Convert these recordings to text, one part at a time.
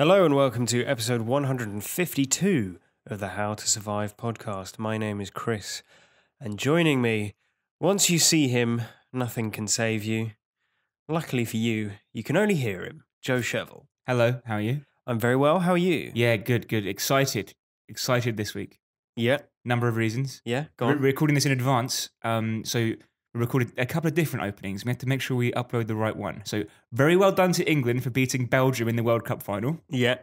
Hello and welcome to episode 152 of the How to Survive podcast. My name is Chris, and joining me, once you see him, nothing can save you. Luckily for you, you can only hear him, Joe Shevel. Hello, how are you? I'm very well, how are you? Yeah, good. Excited this week. Yeah. Number of reasons. Yeah, go We're on. recording this in advance, so we recorded a couple of different openings. We have to make sure we upload the right one. So very well done to England for beating Belgium in the World Cup final. Yeah.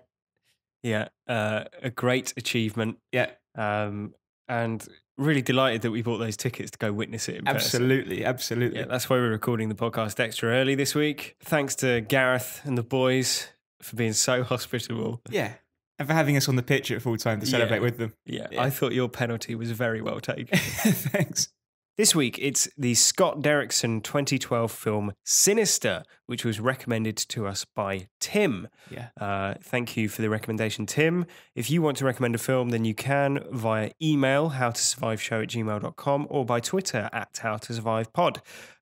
A great achievement. Yeah. And really delighted that we bought those tickets to go witness it in person. Absolutely. Yeah, that's why we're recording the podcast extra early this week. Thanks to Gareth and the boys for being so hospitable. Yeah. And for having us on the pitch at full time to celebrate with them. Yeah, I thought your penalty was very well taken. Thanks. This week, it's the Scott Derrickson 2012 film Sinister, which was recommended to us by Tim. Yeah. Thank you for the recommendation, Tim. If you want to recommend a film, then you can via email, howtosurviveshow@gmail.com, or by Twitter @howtosurvivepod.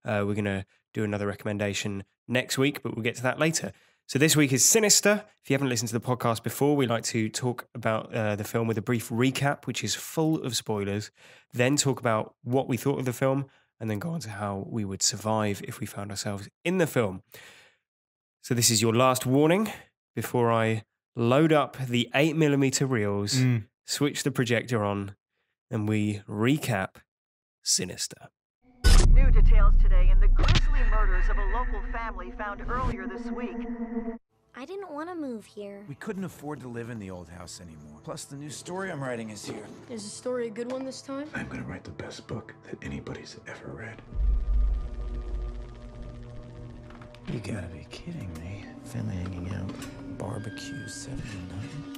We're going to do another recommendation next week, but we'll get to that later. So this week is Sinister. If you haven't listened to the podcast before, we like to talk about the film with a brief recap, which is full of spoilers, then talk about what we thought of the film, and then go on to how we would survive if we found ourselves in the film. So this is your last warning before I load up the 8mm reels, switch the projector on, and we recap Sinister. New details today in the grisly murders of a local family found earlier this week. I didn't want to move here. We couldn't afford to live in the old house anymore. Plus, the new story I'm writing is here. Is the story a good one this time? I'm gonna write the best book that anybody's ever read. You gotta be kidding me. Family hanging out. Barbecue 79.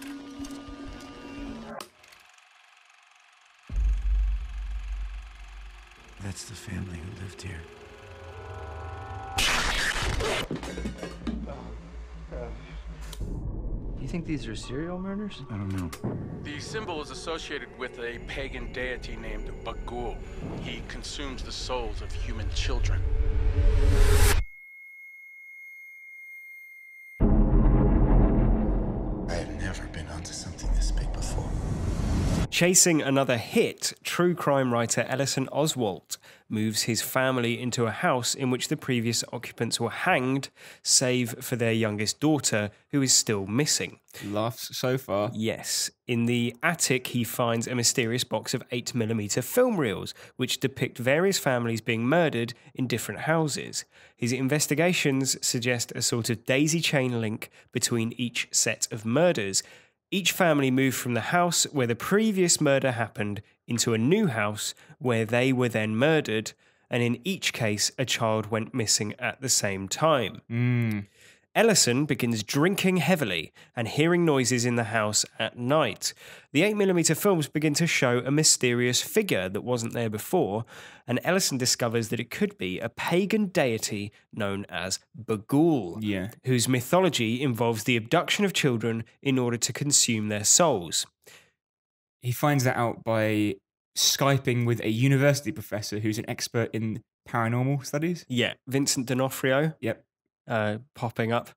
That's the family who lived here. You think these are serial murders? I don't know. The symbol is associated with a pagan deity named Bagul. He consumes the souls of human children. I have never been onto something this big before. Chasing another hit, true crime writer Ellison Oswalt moves his family into a house in which the previous occupants were hanged, save for their youngest daughter, who is still missing. Laughs so far. Yes. In the attic, he finds a mysterious box of 8mm film reels, which depict various families being murdered in different houses. His investigations suggest a sort of daisy chain link between each set of murders. Each family moved from the house where the previous murder happened into a new house where they were then murdered, and in each case, a child went missing at the same time. Ellison begins drinking heavily and hearing noises in the house at night. The 8mm films begin to show a mysterious figure that wasn't there before, and Ellison discovers that it could be a pagan deity known as Bagul, whose mythology involves the abduction of children in order to consume their souls. He finds that out by Skyping with a university professor who's an expert in paranormal studies. Yeah, Vincent D'Onofrio. Yep. Popping up.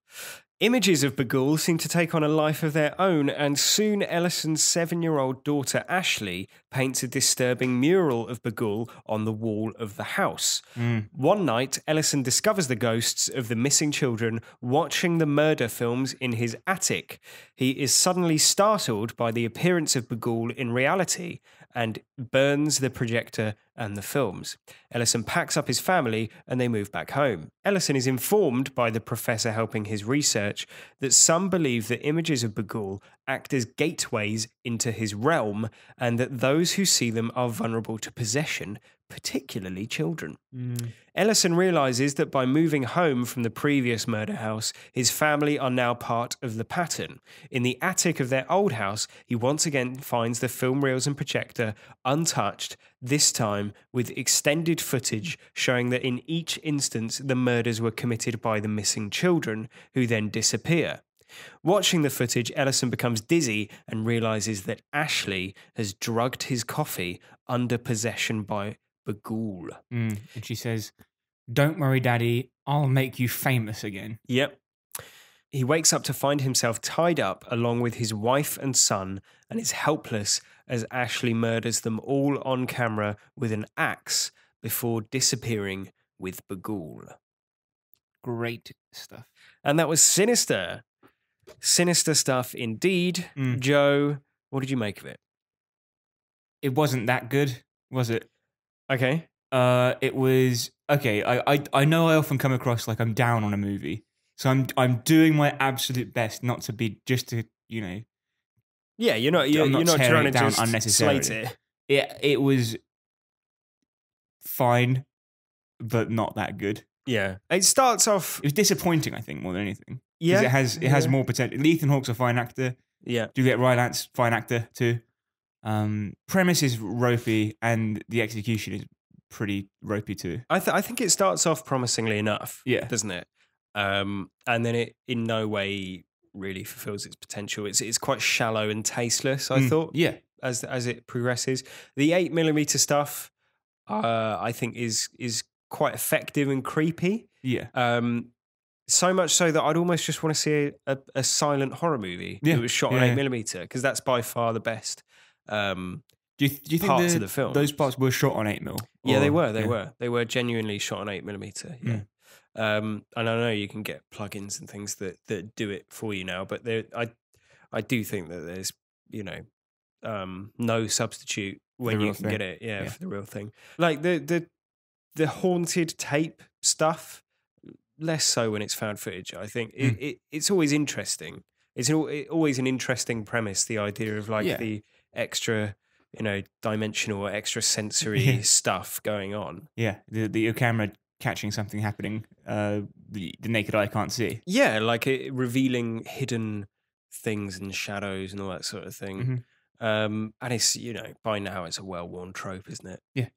Images of Bagul seem to take on a life of their own, and soon Ellison's 7-year-old daughter Ashley paints a disturbing mural of Bagul on the wall of the house. One night, Ellison discovers the ghosts of the missing children watching the murder films in his attic. He is suddenly startled by the appearance of Bagul in reality and burns the projector and the films. Ellison packs up his family and they move back home. Ellison is informed by the professor helping his research that some believe that images of Bagul act as gateways into his realm and that those who see them are vulnerable to possession, particularly children. Ellison realizes that by moving home from the previous murder house, his family are now part of the pattern. In the attic of their old house, he once again finds the film reels and projector untouched, this time with extended footage showing that in each instance the murders were committed by the missing children, who then disappear. Watching the footage, Ellison becomes dizzy and realizes that Ashley has drugged his coffee under possession by Bagul. And she says, "Don't worry, Daddy, I'll make you famous again." Yep. he wakes up to find himself tied up along with his wife and son and is helpless as Ashley murders them all on camera with an axe before disappearing with Bagul. Great stuff. And that was Sinister. Sinister stuff indeed. Joe, what did you make of it? It wasn't that good, was it? Okay. It was okay. I know I often come across like I'm down on a movie, so I'm doing my absolute best not to be just to Yeah, you're not tearing trying to it down just unnecessarily. slate it. It was fine, but not that good. Yeah, it starts off. It was disappointing, I think, more than anything. Yeah, it has more potential. Ethan Hawke's a fine actor. Yeah, Juliet Rylance, fine actor too. Premise is ropey, and the execution is pretty ropey too. I think it starts off promisingly enough. Yeah, doesn't it? And then it in no way really fulfills its potential. It's quite shallow and tasteless. I thought. Yeah, as it progresses, the 8mm stuff, I think is quite effective and creepy. Yeah. So much so that I'd almost just want to see a silent horror movie that was shot on 8mm because that's by far the best. Do you think parts of the film? Those parts were shot on 8mm? Yeah, they were. They were genuinely shot on 8mm. Yeah. And I know you can get plugins and things that do it for you now, but I do think that there's no substitute when you can get it. For the real thing. Like the haunted tape stuff, less so when it's found footage. I think it's always interesting. It's always an interesting premise. The idea of the extra, dimensional, extra sensory stuff going on. Yeah, your camera catching something happening, the naked eye can't see. Yeah, like revealing hidden things and shadows and all that sort of thing. And it's by now it's a well-worn trope, isn't it? Yeah.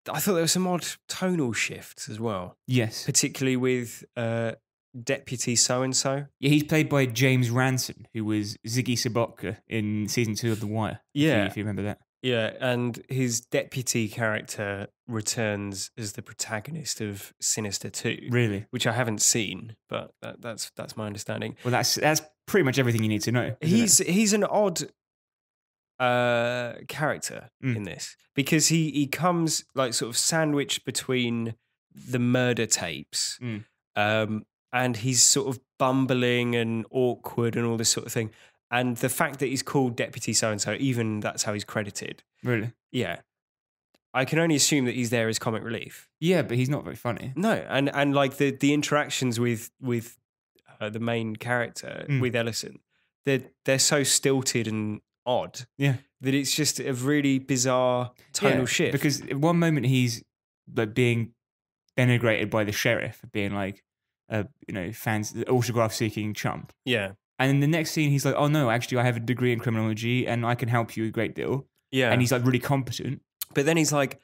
I thought there were some odd tonal shifts as well. Yes, particularly with Deputy So-and-so. Yeah, he's played by James Ranson, who was Ziggy Sobotka in season 2 of The Wire. Yeah, if you remember that. Yeah, and his deputy character returns as the protagonist of Sinister 2. Really? Which I haven't seen, but that's my understanding. Well, that's pretty much everything you need to know. He's an odd character in this because he comes like sort of sandwiched between the murder tapes, and he's sort of bumbling and awkward and all this sort of thing. And the fact that he's called Deputy So-and-so, even that's how he's credited. Really? Yeah. I can only assume that he's there as comic relief. Yeah, but he's not very funny. No, and like the interactions with the main character, with Ellison, they're so stilted and odd. Yeah. That it's just a really bizarre tonal shift. Because at one moment he's like being denigrated by the sheriff, being like, autograph-seeking chump. Yeah. And in the next scene, he's like, oh no, actually, I have a degree in criminology and I can help you a great deal. Yeah. And he's like really competent. But then he's like,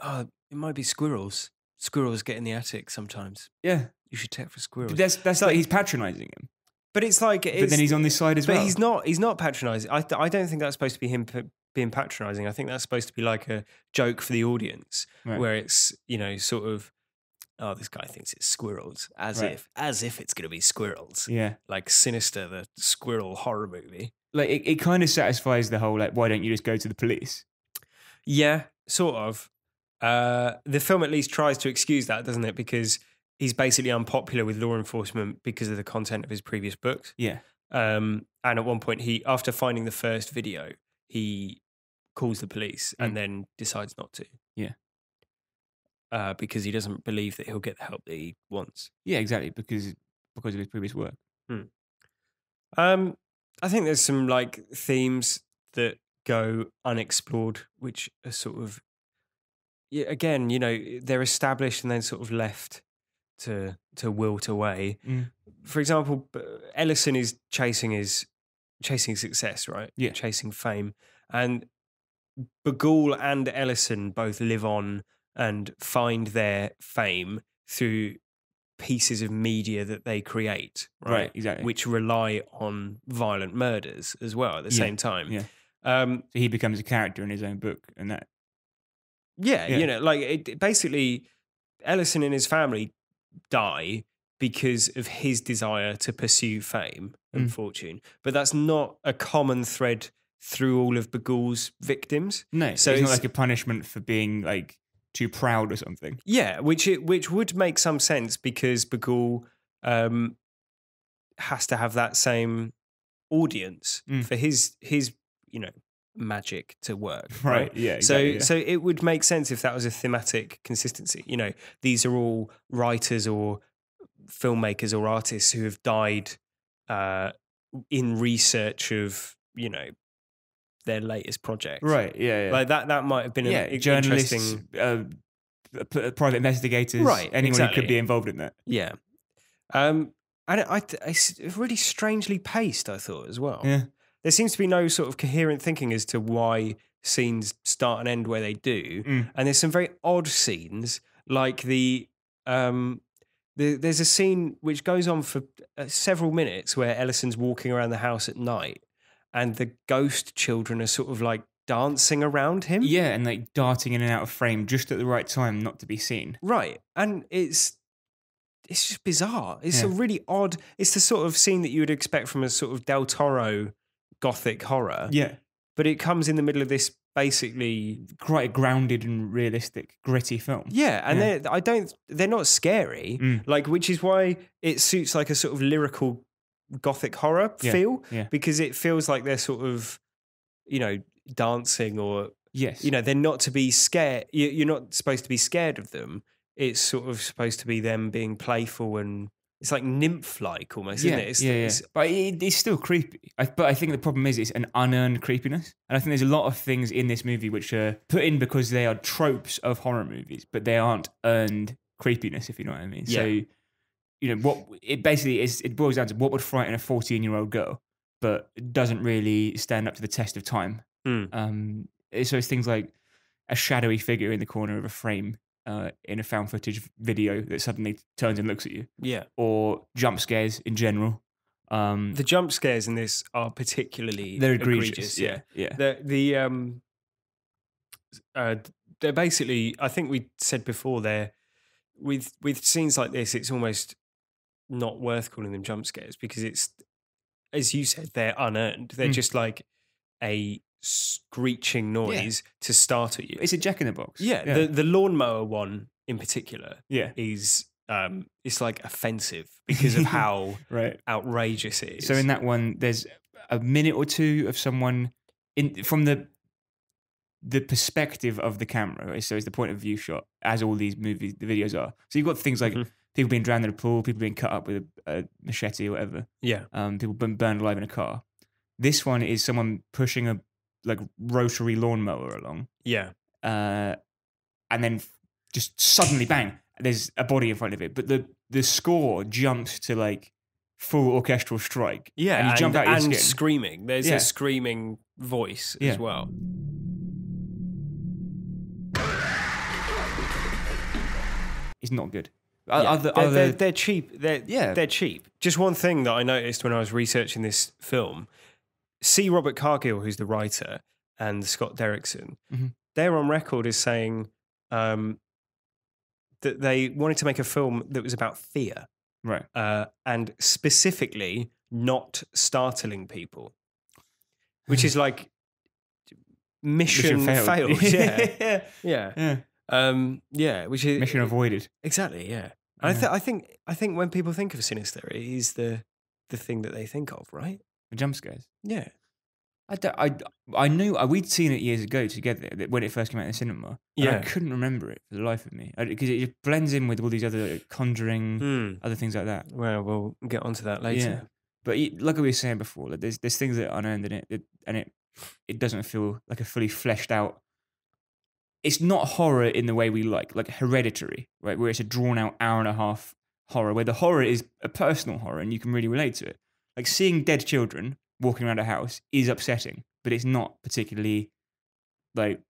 oh, it might be squirrels. Squirrels get in the attic sometimes. Yeah. You should check for squirrels. But that's like he's patronizing him. But it's like... but then he's on this side as well. But he's not patronizing. I don't think that's supposed to be him being patronizing. I think that's supposed to be like a joke for the audience, right, where it's, sort of, oh, this guy thinks it's squirrels, as if it's going to be squirrels. Yeah. Like Sinister, the squirrel horror movie. Like it kind of satisfies the whole, like, why don't you just go to the police? Yeah, sort of. The film at least tries to excuse that, doesn't it? Because he's basically unpopular with law enforcement because of the content of his previous books. Yeah. And at one point, after finding the first video, he calls the police and then decides not to. Yeah. Because he doesn't believe that he'll get the help that he wants. Yeah, exactly, because of his previous work. I think there's some like themes that go unexplored, which are sort of, again, they're established and then sort of left to wilt away. For example, Ellison is chasing success, right? Yeah, chasing fame, and Bagul and Ellison both live on and find their fame through pieces of media that they create, right? Exactly. Which rely on violent murders as well at the same time. Yeah. So he becomes a character in his own book, and that. Yeah. Like basically, Ellison and his family die because of his desire to pursue fame and fortune. But that's not a common thread through all of Bagul's victims. No, so it's not like a punishment for being like too proud or something. Yeah, which would make some sense because Bagul has to have that same audience for his magic to work. Right. Yeah. Exactly, So it would make sense if that was a thematic consistency. These are all writers or filmmakers or artists who have died in research of their latest project. Right. Yeah. Like that might have been an journalists, interesting. Private investigators, Right, anyone exactly. who could be involved in that. Yeah. And it's really strangely paced, I thought, as well. Yeah. There seems to be no sort of coherent thinking as to why scenes start and end where they do. And there's some very odd scenes, like there's a scene which goes on for several minutes where Ellison's walking around the house at night and the ghost children are sort of like dancing around him. Yeah, and like darting in and out of frame just at the right time not to be seen. Right. And it's just bizarre. It's a really odd, it's the sort of scene that you would expect from a sort of Del Toro gothic horror. Yeah. But it comes in the middle of this basically quite a grounded and realistic, gritty film. Yeah, and they're not scary, like, which is why it suits like a sort of lyrical gothic horror feel, because it feels like they're sort of, dancing or they're not to be scared. You're not supposed to be scared of them. It's sort of supposed to be them being playful and it's like nymph-like almost, isn't it? It's, But it's still creepy. But I think the problem is it's an unearned creepiness. And I think there's a lot of things in this movie which are put in because they are tropes of horror movies, but they aren't earned creepiness, if you know what I mean. Yeah. So, what it basically is, it boils down to what would frighten a 14-year-old girl, but doesn't really stand up to the test of time. So it's things like a shadowy figure in the corner of a frame in a found footage video that suddenly turns and looks at you. Yeah. Or jump scares in general. The jump scares in this are particularly they're egregious. Yeah. Yeah. They're basically, I think we said before, they're with scenes like this, it's almost not worth calling them jump scares because it's, as you said, they're unearned. They're just like a screeching noise to start at you. It's a Jack in the Box. Yeah. The lawnmower one in particular is it's like offensive because of how outrageous it is. So in that one, there's a minute or two of someone from the perspective of the camera. Right? So it's the point of view shot, as all these the videos are. So you've got things like people being drowned in a pool, people being cut up with a machete or whatever. Yeah. People being burned alive in a car. This one is someone pushing a rotary lawnmower along. Yeah. And then just suddenly, bang, there's a body in front of it. But the score jumps to like full orchestral strike. Yeah. And you jump out your skin. Screaming. There's a screaming voice as well. It's not good. They're cheap. They're cheap. Just one thing that I noticed when I was researching this film, C. Robert Cargill, who's the writer, and Scott Derrickson, they're on record as saying that they wanted to make a film that was about fear. Right. And specifically not startling people, which is like mission failed. Yeah. Which is mission avoided. Exactly. Yeah. And I think when people think of Sinister, it is the thing that they think of, right? The jump scares. Yeah. I knew we'd seen it years ago together when it first came out in the cinema. And I Yeah. couldn't remember it for the life of me because it just blends in with all these other Conjuring, other things like that. Well, we'll get onto that later. Yeah. But like we were saying before, like there's things that are unearned in it, and it doesn't feel like a fully fleshed out. It's not horror in the way we like Hereditary, right? Where it's a drawn out hour and a half horror, where the horror is a personal horror and you can really relate to it. Like seeing dead children walking around a house is upsetting, but it's not particularly like,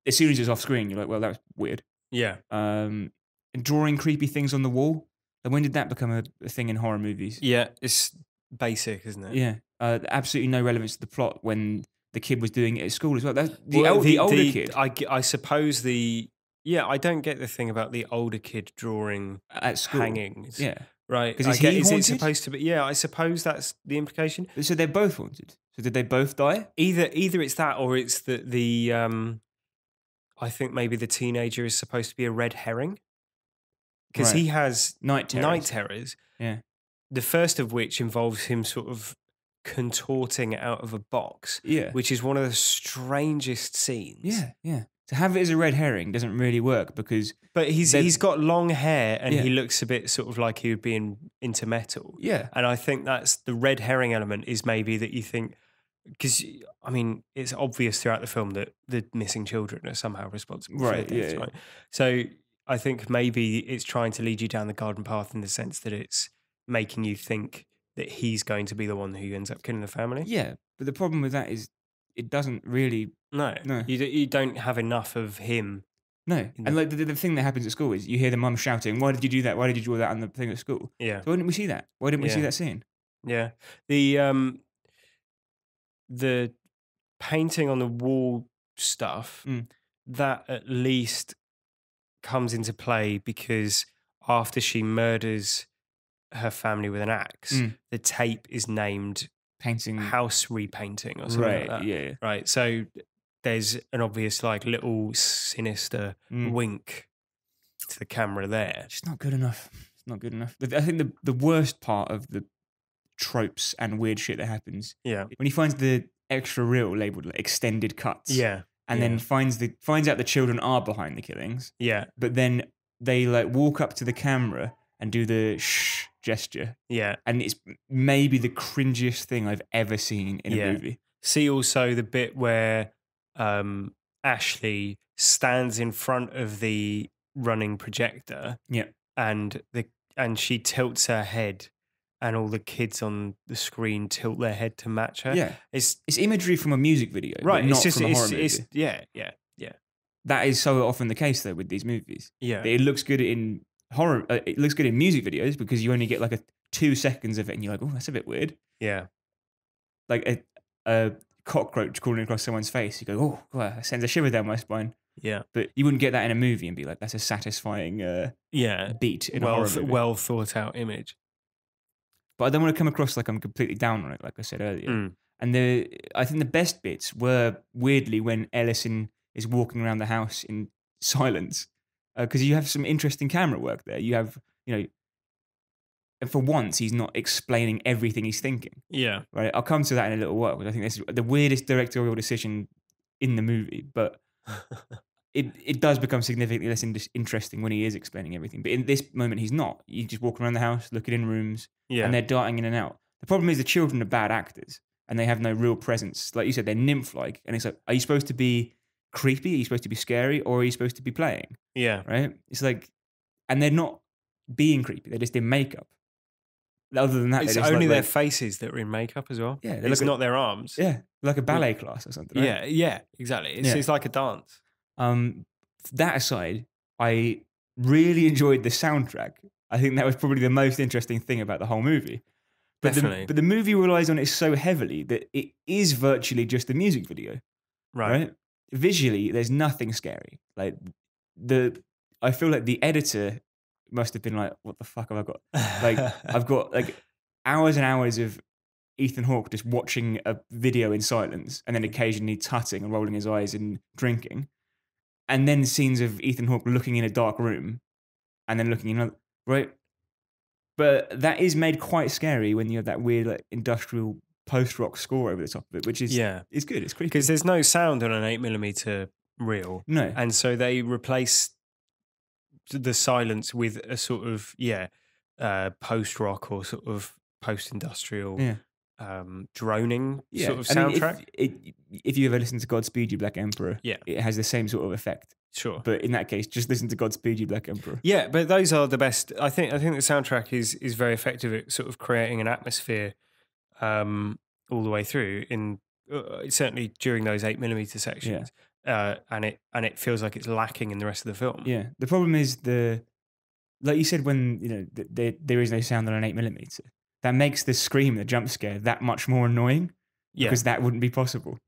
as soon as it's off screen, you're like, well, that was weird. Yeah. And drawing creepy things on the wall. And when did that become a thing in horror movies? Yeah. It's basic, isn't it? Yeah. Absolutely no relevance to the plot when the kid was doing it at school as well. That's the older kid. I suppose I don't get the thing about the older kid drawing at school. hangings. Yeah. Right. 'Cause I is get, he is it haunted? supposed to be? Yeah, I suppose that's the implication. So they're both haunted. So did they both die? Either it's that or it's that the I think maybe the teenager is supposed to be a red herring because Right. he has Night terrors. night terrors. Yeah. The first of which involves him sort of contorting out of a box, Yeah. which is one of the strangest scenes. Yeah, yeah. To have it as a red herring doesn't really work because But he's got long hair and Yeah. he looks a bit sort of like he would be into metal. yeah, And I think that's the red herring element is maybe that you think, because I mean, it's obvious throughout the film that the missing children are somehow responsible for Right, the deaths, yeah. right? So I think maybe it's trying to lead you down the garden path in the sense that it's making you think that he's going to be the one who ends up killing the family. yeah. But the problem with that is it doesn't really No, No. you don't have enough of him. no. In And the- like the thing that happens at school is you hear the mum shouting, "Why did you do that? Why did you draw that on the thing at school?" Yeah, So why didn't we see that? Why didn't we see Yeah. that scene? yeah. The painting on the wall stuff Mm. that at least comes into play because after she murders her family with an axe, Mm. the tape is named Painting. house repainting or something Right. like that. Yeah. Right. So there's an obvious like little sinister Mm. wink to the camera there. It's just not good enough. It's not good enough. I think the worst part of the tropes and weird shit that happens Yeah. when he finds the extra reel labeled like extended cuts. Yeah. And then finds out the children are behind the killings. Yeah. But then they like walk up to the camera and do the shh gesture. Yeah. And it's maybe the cringiest thing I've ever seen in Yeah. a movie. See also the bit where Ashley stands in front of the running projector Yeah. and she tilts her head and all the kids on the screen tilt their head to match her. Yeah. It's It's imagery from a music video, right. but not It's just from a horror it's movie. yeah. That is so often the case though with these movies. Yeah. It looks good in horror. It looks good in music videos because you only get like 2 seconds of it, and you're like, "Oh, that's a bit weird." Yeah. Like a cockroach crawling across someone's face. You go, "Oh, God, that sends a shiver down my spine." Yeah. But you wouldn't get that in a movie and be like, "That's a satisfying Yeah. beat in a horror movie." Well thought out image. But I don't want to come across like I'm completely down on it, like I said earlier. Mm. And I think the best bits were weirdly when Ellison is walking around the house in silence, because you have some interesting camera work there. You have, and for once he's not explaining everything he's thinking. Yeah. Right, I'll come to that in a little while because I think this is the weirdest directorial decision in the movie, but it does become significantly less interesting when he is explaining everything. But in this moment, he's not. You just walk around the house, looking in rooms, Yeah. and they're darting in and out. The problem is the children are bad actors and they have no real presence. Like you said, they're nymph-like, and it's like, are you supposed to be creepy? Are you supposed to be scary, or are you supposed to be playing? Yeah. Right? It's like, and they're not being creepy. They're just in makeup. Other than that, It's they're just only like, their faces that are in makeup as well. Yeah, they It's look not their arms. yeah, like a ballet class or something. Right? Yeah. Yeah. Exactly. Yeah. It's like a dance. That aside, I really enjoyed the soundtrack. I think that was probably the most interesting thing about the whole movie. But Definitely. but the movie relies on it so heavily that it is virtually just a music video, right? Visually, there's nothing scary. Like I feel like the editor must have been like, "What the fuck have I got?" Like I've got like hours and hours of Ethan Hawke just watching a video in silence, and then occasionally tutting and rolling his eyes and drinking. And then scenes of Ethan Hawke looking in a dark room and then looking in another, right? But that is made quite scary when you have that weird like, industrial post-rock score over the top of it, which is it's good. It's creepy. Because there's no sound on an 8mm reel. No. And so they replace the silence with a sort of, post-rock or sort of post-industrial droning sort of soundtrack. If you ever listen to Godspeed You Black Emperor, it has the same sort of effect. Sure. But in that case, just listen to Godspeed You Black Emperor. Yeah, but those are the best. I think the soundtrack is very effective at sort of creating an atmosphere all the way through. In certainly during those 8mm sections, and it feels like it's lacking in the rest of the film. Yeah, the problem is like you said, when there is no sound on an 8mm, that makes the scream, the jump scare, that much more annoying. Yeah. Because that wouldn't be possible.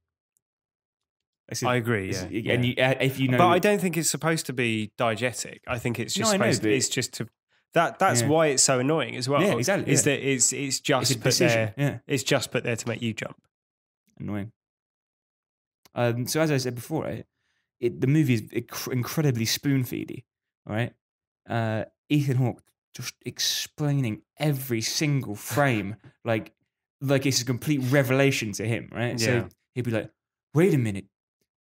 I agree. And if you know, but I don't think it's supposed to be diegetic. I think it's just No, I know, supposed. but It's just to That's Yeah. why it's so annoying as well. Yeah, exactly, Is yeah. that it's just It's a put decision, there. yeah. It's just put there to make you jump. Annoying. So as I said before, right, the movie is incredibly spoon-feedy, right? Ethan Hawke just explaining every single frame like it's a complete revelation to him, right? Yeah. So he'd be like, "Wait a minute,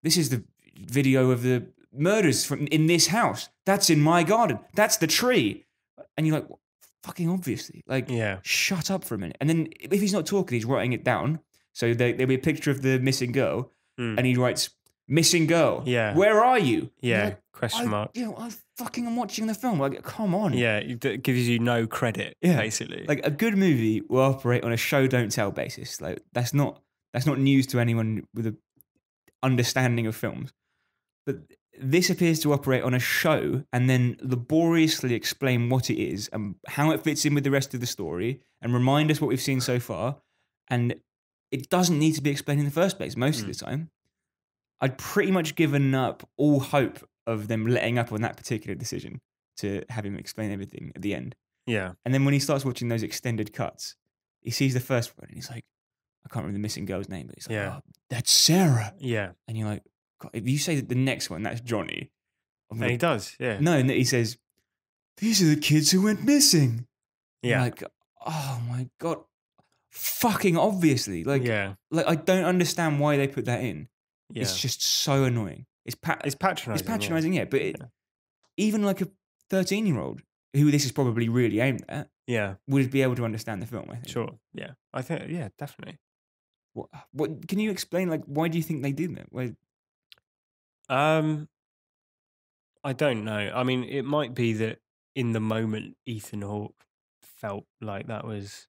this is the video of the murders from in this house. That's in my garden. That's the tree." And you're like, "Fucking obviously, like, Yeah. shut up for a minute." And then if he's not talking, he's writing it down. So there'll be a picture of the missing girl, and he writes, "Missing girl. Yeah. Where are you?" And you're Yeah. like, Question mark. I fucking am watching the film. Like, come on. Yeah. It gives you no credit. Yeah. Basically. Like, a good movie will operate on a show don't tell basis. Like, that's not news to anyone with a understanding of films. But this appears to operate on a show and then laboriously explain what it is and how it fits in with the rest of the story and remind us what we've seen so far. And it doesn't need to be explained in the first place most of the time. I'd pretty much given up all hope of them letting up on that particular decision to have him explain everything at the end. Yeah. And then when he starts watching those extended cuts, he sees the first one and he's like, I can't remember the missing girl's name, but he's like, Yeah. "Oh, that's Sarah." Yeah. And you're like, God, if you say that the next one, that's Johnny. I'm And like, he does. Yeah. No, and he says, "These are the kids who went missing." Yeah. I'm like, oh my God. Fucking obviously. Like, Yeah. like I don't understand why they put that in. Yeah. It's just so annoying. It's patronising. It's patronising, yeah. But even like a 13-year-old who this is probably really aimed at Yeah. would be able to understand the film, I think. Sure. Yeah. I think. Yeah. Definitely. What can you explain? Like, why do you think they did that? Why? I don't know. I mean, it might be that in the moment, Ethan Hawke felt like that was.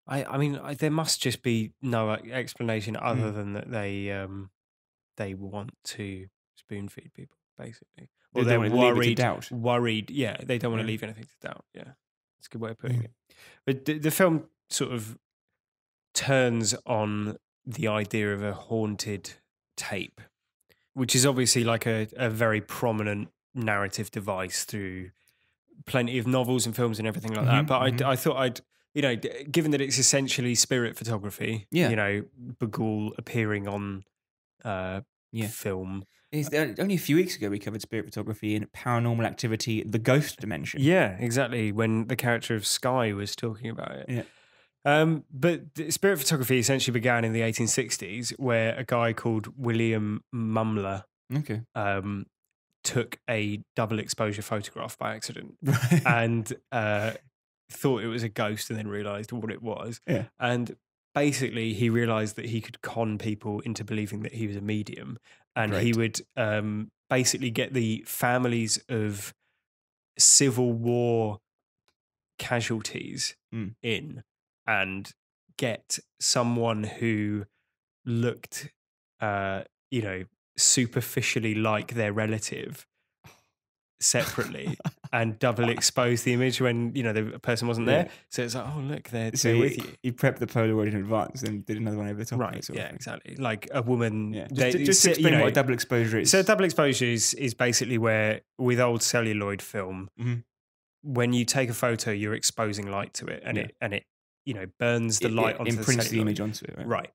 I mean, there must just be no explanation other than that they want to spoon feed people, basically, or They they're don't want to leave it to worried. doubt. Worried, yeah, they don't want to Yeah. leave anything to doubt. Yeah, that's a good way of putting it. But the film sort of turns on the idea of a haunted tape, which is obviously like a very prominent narrative device through plenty of novels and films and everything like that. But I thought I'd, given that it's essentially spirit photography, Bagul appearing on film. Only a few weeks ago, we covered spirit photography in Paranormal Activity, The Ghost Dimension. Yeah, exactly. When the character of Sky was talking about it. Yeah. But spirit photography essentially began in the 1860s, where a guy called William Mumler took a double exposure photograph by accident and thought it was a ghost and then realised what it was. Yeah. And basically he realised that he could con people into believing that he was a medium, and he would basically get the families of Civil War casualties in and get someone who looked, superficially like their relative separately and double expose the image when, the person wasn't there. So it's like, oh, look, they're with you. He prepped the Polaroid in advance and did another one over the top. Right, of it, sort of thing. exactly. Like a woman. Yeah. Just explain what a double exposure is. So double exposure is basically where, with old celluloid film, when you take a photo, you're exposing light to it, and it burns the light onto imprints the celluloid. image onto it. Right.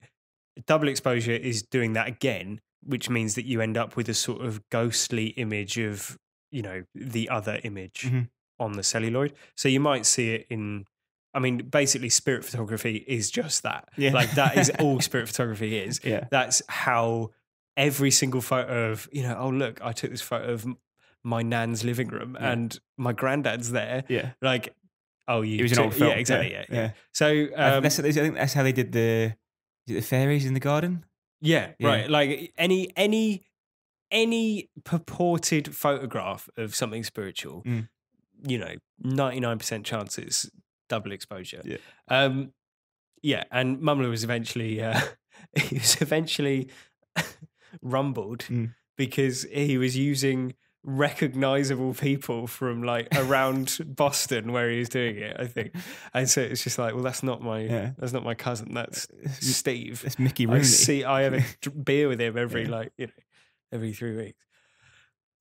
Double exposure is doing that again, which means that you end up with a sort of ghostly image of, the other image on the celluloid. So you might see it in, basically spirit photography is just that. Yeah. Like that is all spirit photography is. Yeah. That's how every single photo of, oh, look, I took this photo of my nan's living room and my granddad's there. Yeah. Like, oh, it was an old film. Yeah, exactly. Yeah. So I think that's how they did the fairies in the garden. Yeah, right. Like any purported photograph of something spiritual, 99% chances double exposure. Yeah. And Mumler was eventually rumbled because he was using recognizable people from like around Boston where he was doing it, I think. And so it's just like, well, that's not my cousin. That's Steve. It's Mickey Rooney. I have a beer with him every 3 weeks.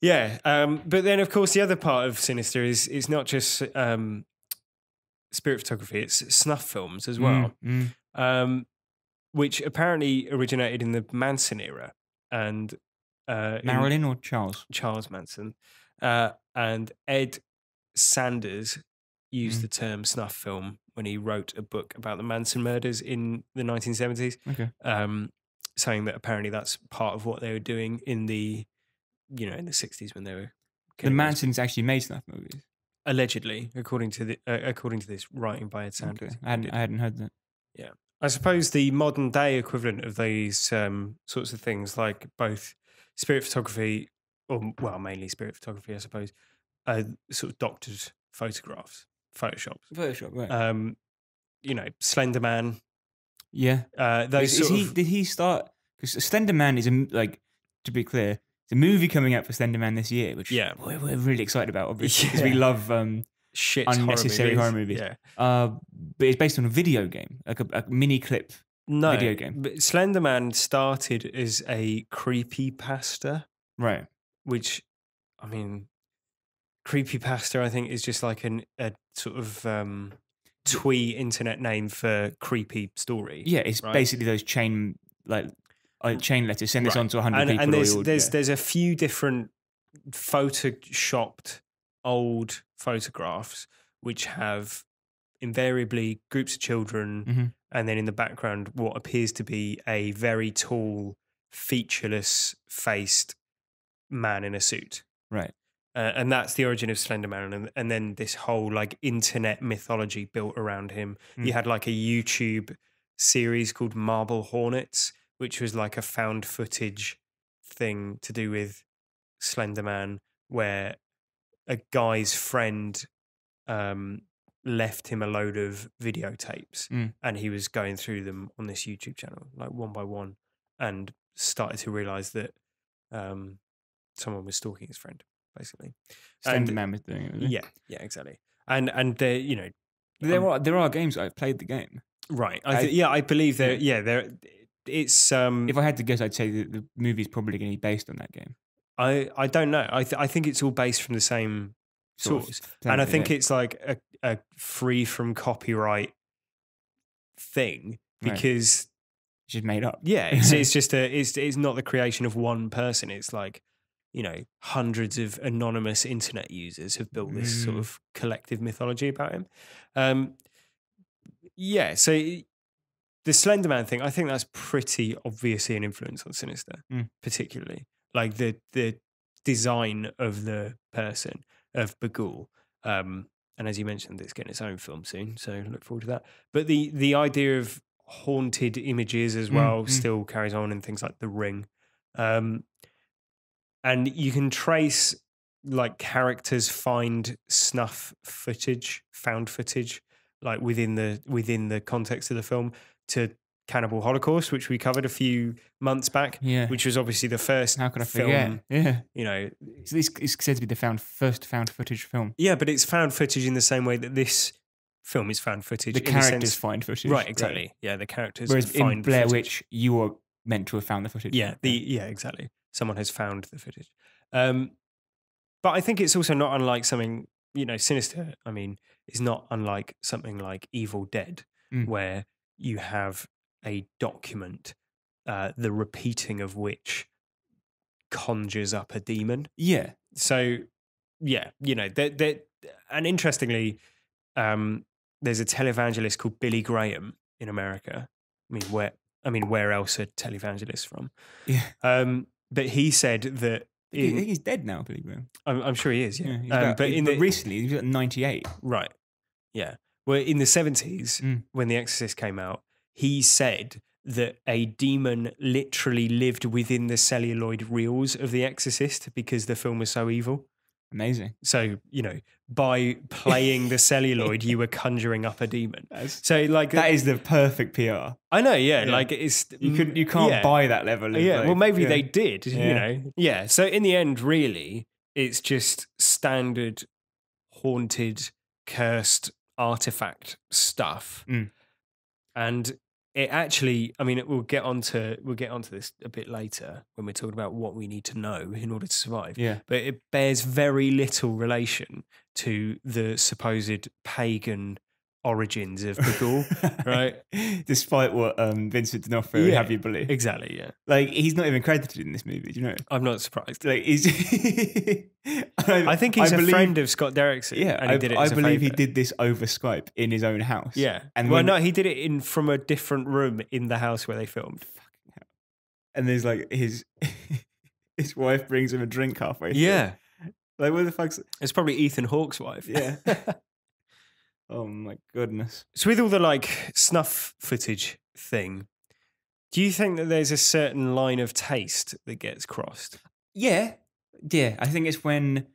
Yeah, but then of course the other part of Sinister is it's not just spirit photography; it's snuff films as well, which apparently originated in the Manson era and Marilyn or Charles? Charles Manson, and Ed Sanders used the term snuff film when he wrote a book about the Manson murders in the 1970s. Okay. Saying that apparently that's part of what they were doing in the 60s when they were The killing those Mansons actually made snuff movies. allegedly, according to this writing by Ed Sanders. Okay. I hadn't heard that. Yeah, I suppose the modern day equivalent of these sorts of things, like both spirit photography, or mainly spirit photography, I suppose, are sort of doctored photographs, photoshops. Photoshop, right? Slender Man. Yeah. Did he start? Because Slender Man is to be clear, it's a movie coming out for Slender Man this year, which we're really excited about, obviously, because we love unnecessary horror movies. Yeah. But it's based on a video game, like a mini clip video game. But Slender Man started as a creepypasta, Right. which, I mean, creepypasta, I think, is just like a sort of twee internet name for creepy story. Yeah, it's basically those chain letters. Send this on to 100 people. And there's a few different photoshopped old photographs which have invariably groups of children, and then in the background what appears to be a very tall, featureless faced man in a suit. Right. And that's the origin of Slender Man, and then this whole like internet mythology built around him. You had like a YouTube series called Marble Hornets, which was like a found footage thing to do with Slender Man, where a guy's friend left him a load of videotapes, and he was going through them on this YouTube channel, like one by one, and started to realize that someone was stalking his friend, basically. Slender Man was doing it, was he? Yeah, exactly. And there are games I've played the game. Right. I believe there. Yeah, there. It's. If I had to guess, I'd say that the movie's probably going to be based on that game. I don't know. I think it's all based from the same source, and I think it's like a free from copyright thing because it's just made up. Yeah, it's just it's not the creation of one person. It's like, hundreds of anonymous internet users have built this sort of collective mythology about him. Yeah, so the Slender Man thing, I think that's pretty obviously an influence on Sinister, particularly. Like the design of the person, of Bagul. And as you mentioned, it's getting its own film soon, so look forward to that. But the idea of haunted images as well still carries on in things like The Ring. And you can trace like characters find snuff footage, found footage, like within the context of the film to Cannibal Holocaust, which we covered a few months back, which was obviously the first How could I film. forget? Yeah. So this is said to be the first found footage film. Yeah, but it's found footage in the same way that this film is found footage. The characters find footage. Right, exactly. Right. Yeah, the characters Whereas find in Blair footage. Witch, you were meant to have found the footage. Yeah, exactly. Someone has found the footage. But I think it's also not unlike something, Sinister, I mean, is not unlike something like Evil Dead, where you have a document, the repeating of which conjures up a demon. Yeah. So, yeah, and interestingly, there's a televangelist called Billy Graham in America. I mean, where else are televangelists from? Yeah. But he said that I think he's dead now, Billy Graham. I'm sure he is. Yeah. But recently, he was at 98. Right. Yeah. Well, in the 70s, when The Exorcist came out, he said that a demon literally lived within the celluloid reels of The Exorcist because the film was so evil. Amazing. So, by playing the celluloid, you were conjuring up a demon. So, like, that is the perfect PR. I know, yeah. Like, it's you can't buy that level. Of, well, maybe they did. Yeah. So, in the end, really, it's just standard haunted, cursed artifact stuff, and it actually, I mean, we'll get onto this a bit later when we're talking about what we need to know in order to survive. Yeah. But it bears very little relation to the supposed pagan origins of Bagul, right? Despite what Vincent D'Onofrio would have you believe. Exactly, yeah. Like, he's not even credited in this movie, do you know? I'm not surprised. Like, he's I think he's a friend of Scott Derrickson. Yeah, and he did it as I a believe he favour. did this over Skype in his own house. Yeah. And Well, when- no, he did it from a different room in the house where they filmed. and there's like his wife brings him a drink halfway through. Yeah. Like, where the fuck's... It's probably Ethan Hawke's wife. Yeah. Oh, my goodness. So with all the like snuff footage thing, do you think that there's a certain line of taste that gets crossed? Yeah. Yeah. I think it's when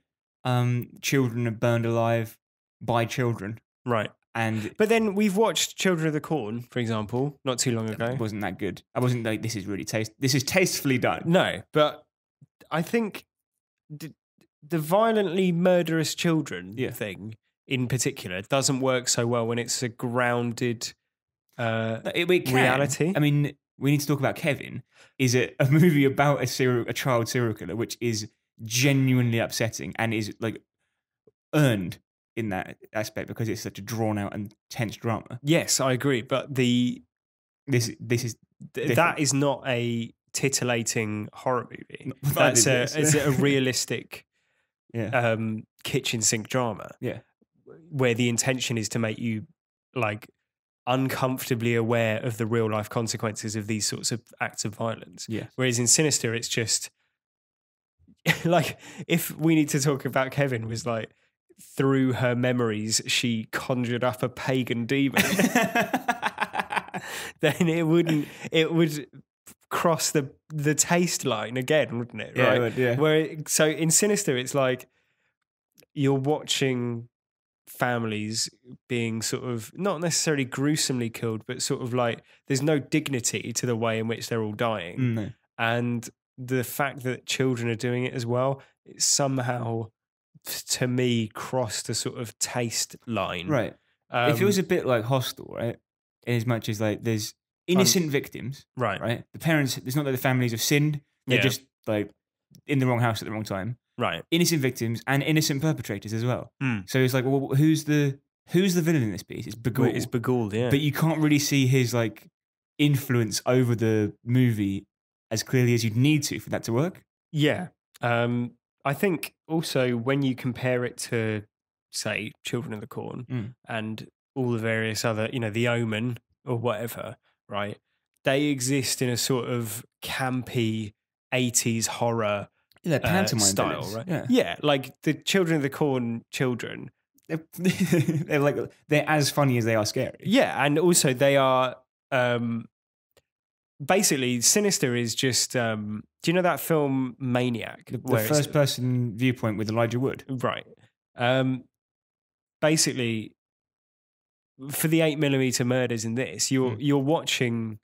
children are burned alive by children. Right. And But then we've watched Children of the Corn, for example, not too long ago. it wasn't that good. I wasn't like, this is tastefully done. No, but I think the violently murderous children Yeah. thing in particular doesn't work so well when it's a grounded It can. reality. I mean, we need to talk about Kevin. Is it a movie about a child serial killer, which is genuinely upsetting and is like earned in that aspect because it's such a drawn out and tense drama. Yes, I agree, but This is that different. is not a titillating horror movie. Not provided That's this. it's a realistic yeah. kitchen sink drama Yeah. where the intention is to make you like uncomfortably aware of the real life consequences of these sorts of acts of violence. Yeah. Whereas in Sinister, it's just like if we need to talk about Kevin was like through her memories, she conjured up a pagan demon. Then it would cross the taste line again, wouldn't it? Yeah, Right. it would, yeah. So in Sinister, it's like you're watching families being sort of not necessarily gruesomely killed, but sort of like there's no dignity to the way in which they're all dying. No. And the fact that children are doing it as well, it somehow, to me, crossed a sort of taste line. Right. It feels a bit like Hostel, right? In as much as like there's innocent victims, right. right? The parents, it's not that the families have sinned. They're Yeah. just like in the wrong house at the wrong time. Right. Innocent victims and innocent perpetrators as well. Mm. So it's like, well, who's the villain in this piece? It's Bagul. It's Bagul, yeah. But you can't really see his like influence over the movie as clearly as you'd need to for that to work. Yeah. I think also when you compare it to, say, Children of the Corn and all the various other, The Omen or whatever, right? They exist in a sort of campy 80s horror Yeah, pantomime style, villains. right? Yeah. Like the Children of the Corn children. They're as funny as they are scary. Yeah, and also they are basically Sinister is just do you know that film Maniac? The where it's- first person viewpoint with Elijah Wood. Right. Basically, for the 8mm murders in this, you're watching,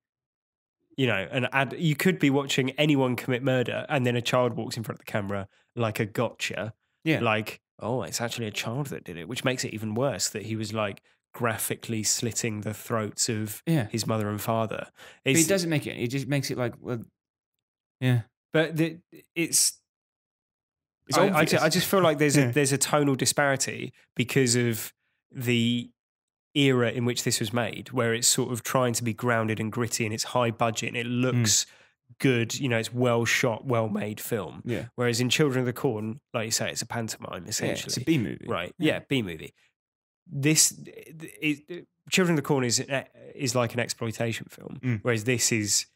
you could be watching anyone commit murder, and then a child walks in front of the camera like a gotcha. Yeah. Like, oh, it's actually a child that did it, which makes it even worse that he was like graphically slitting the throats of his mother and father. But it doesn't make it. It just makes it like, well, yeah. But it's obvious. I just feel like there's a tonal disparity because of the era in which this was made, where it's sort of trying to be grounded and gritty and it's high budget and it looks good, it's well shot, well made film. Yeah. Whereas in Children of the Corn, like you say, it's a pantomime essentially. It's a B movie. Right. Yeah, B movie. Children of the Corn is like an exploitation film, whereas this is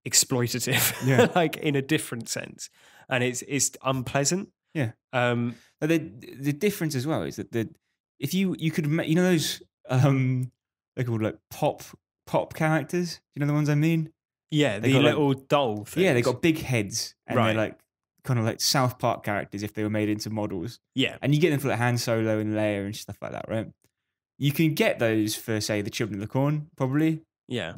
exploitative, like in a different sense, and it's unpleasant. Yeah. But the difference as well is that if you could those they're called like pop characters. You know the ones I mean? Yeah, They the got, little doll things. Yeah, they got big heads and Right. they're like kind of like South Park characters if they were made into models. Yeah. And you get them for like Han Solo and Leia and stuff like that, right? You can get those for say the Children of the Corn, probably. Yeah.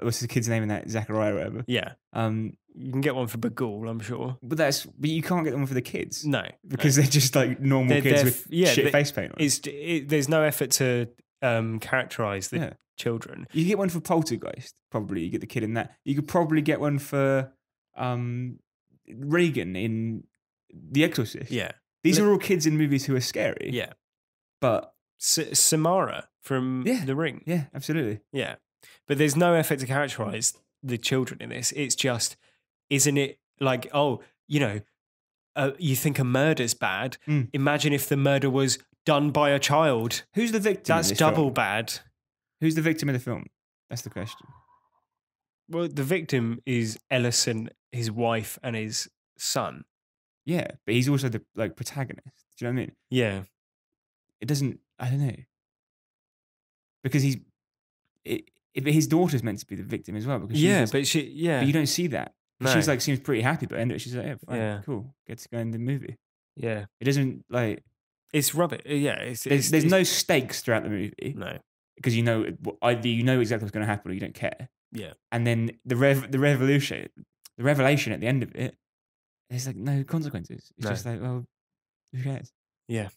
What's the kid's name in that? Zachariah or whatever. Yeah. You can get one for Bagul, I'm sure. But you can't get them for the kids. No. Because they're just like normal kids with shit face paint on. There's no effort to characterize the children. You get one for Poltergeist, probably. You get the kid in that. You could probably get one for Reagan in The Exorcist. Yeah. These are all kids in movies who are scary. Yeah. But Samara from The Ring. Yeah, absolutely. Yeah. But there's no effort to characterize the children in this. It's just, isn't it like, oh, you know, you think a murder's bad. Imagine if the murder was done by a child. Who's the victim? That's in this double film? bad. Who's the victim of the film? That's the question. Well, the victim is Ellison, his wife, and his son. Yeah, but he's also the protagonist. Do you know what I mean? Yeah. It doesn't. I don't know. Because his daughter's meant to be the victim as well. Because but you don't see that. No. She's like seems pretty happy, but she's like, yeah, fine, Yeah. cool, get to go in the movie. Yeah. It doesn't like. It's rubbish. Yeah. There's no stakes throughout the movie. No. Because either you know exactly what's going to happen or you don't care. Yeah. And then the revelation at the end of it, there's like no consequences. It's just like, well, who cares? Yeah.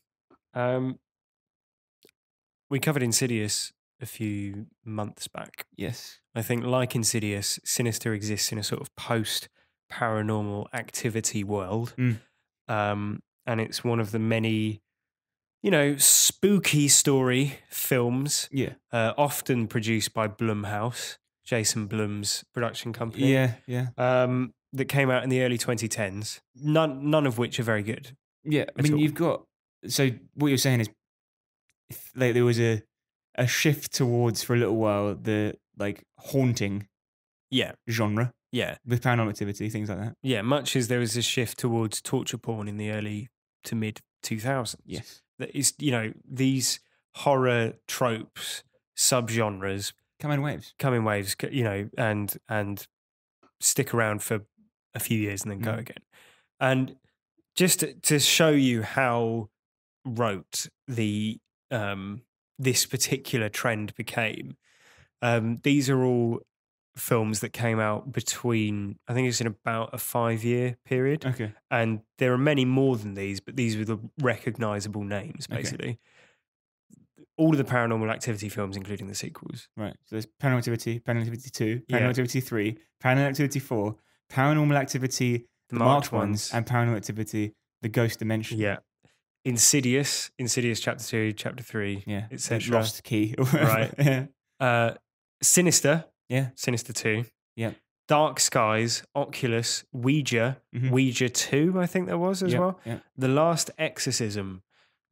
We covered Insidious a few months back. Yes. I think, like Insidious, Sinister exists in a sort of post-paranormal activity world. And it's one of the many, you know, spooky story films, often produced by Blumhouse, Jason Blum's production company. Yeah. That came out in the early 2010s, none of which are very good. Yeah, I mean, you've got... So what you're saying is like there was a shift towards, for a little while, the like haunting genre. Yeah. With Paranormal Activity, things like that. Yeah, much as there was a shift towards torture porn in the early to mid 2000s. Yes. That is, you know, these horror tropes, subgenres come in waves, you know, and stick around for a few years and then go again. And just to show you how rote the this particular trend became, these are all films that came out between, I think it's in about a 5-year period. Okay. And there are many more than these, but these were the recognizable names, basically. Okay. All of the Paranormal Activity films, including the sequels. Right. So there's Paranormal Activity, Paranormal Activity 2, Paranormal Activity 3, Paranormal Activity 4, Paranormal Activity, the Marked Ones, and Paranormal Activity, the Ghost Dimension. Yeah. Insidious Chapter 2, Chapter 3, etc. Lost Key. Right. Yeah. Sinister. Yeah. Sinister 2. Yeah. Dark Skies, Oculus, Ouija, Ouija 2, I think there was as well. Yeah. The Last Exorcism,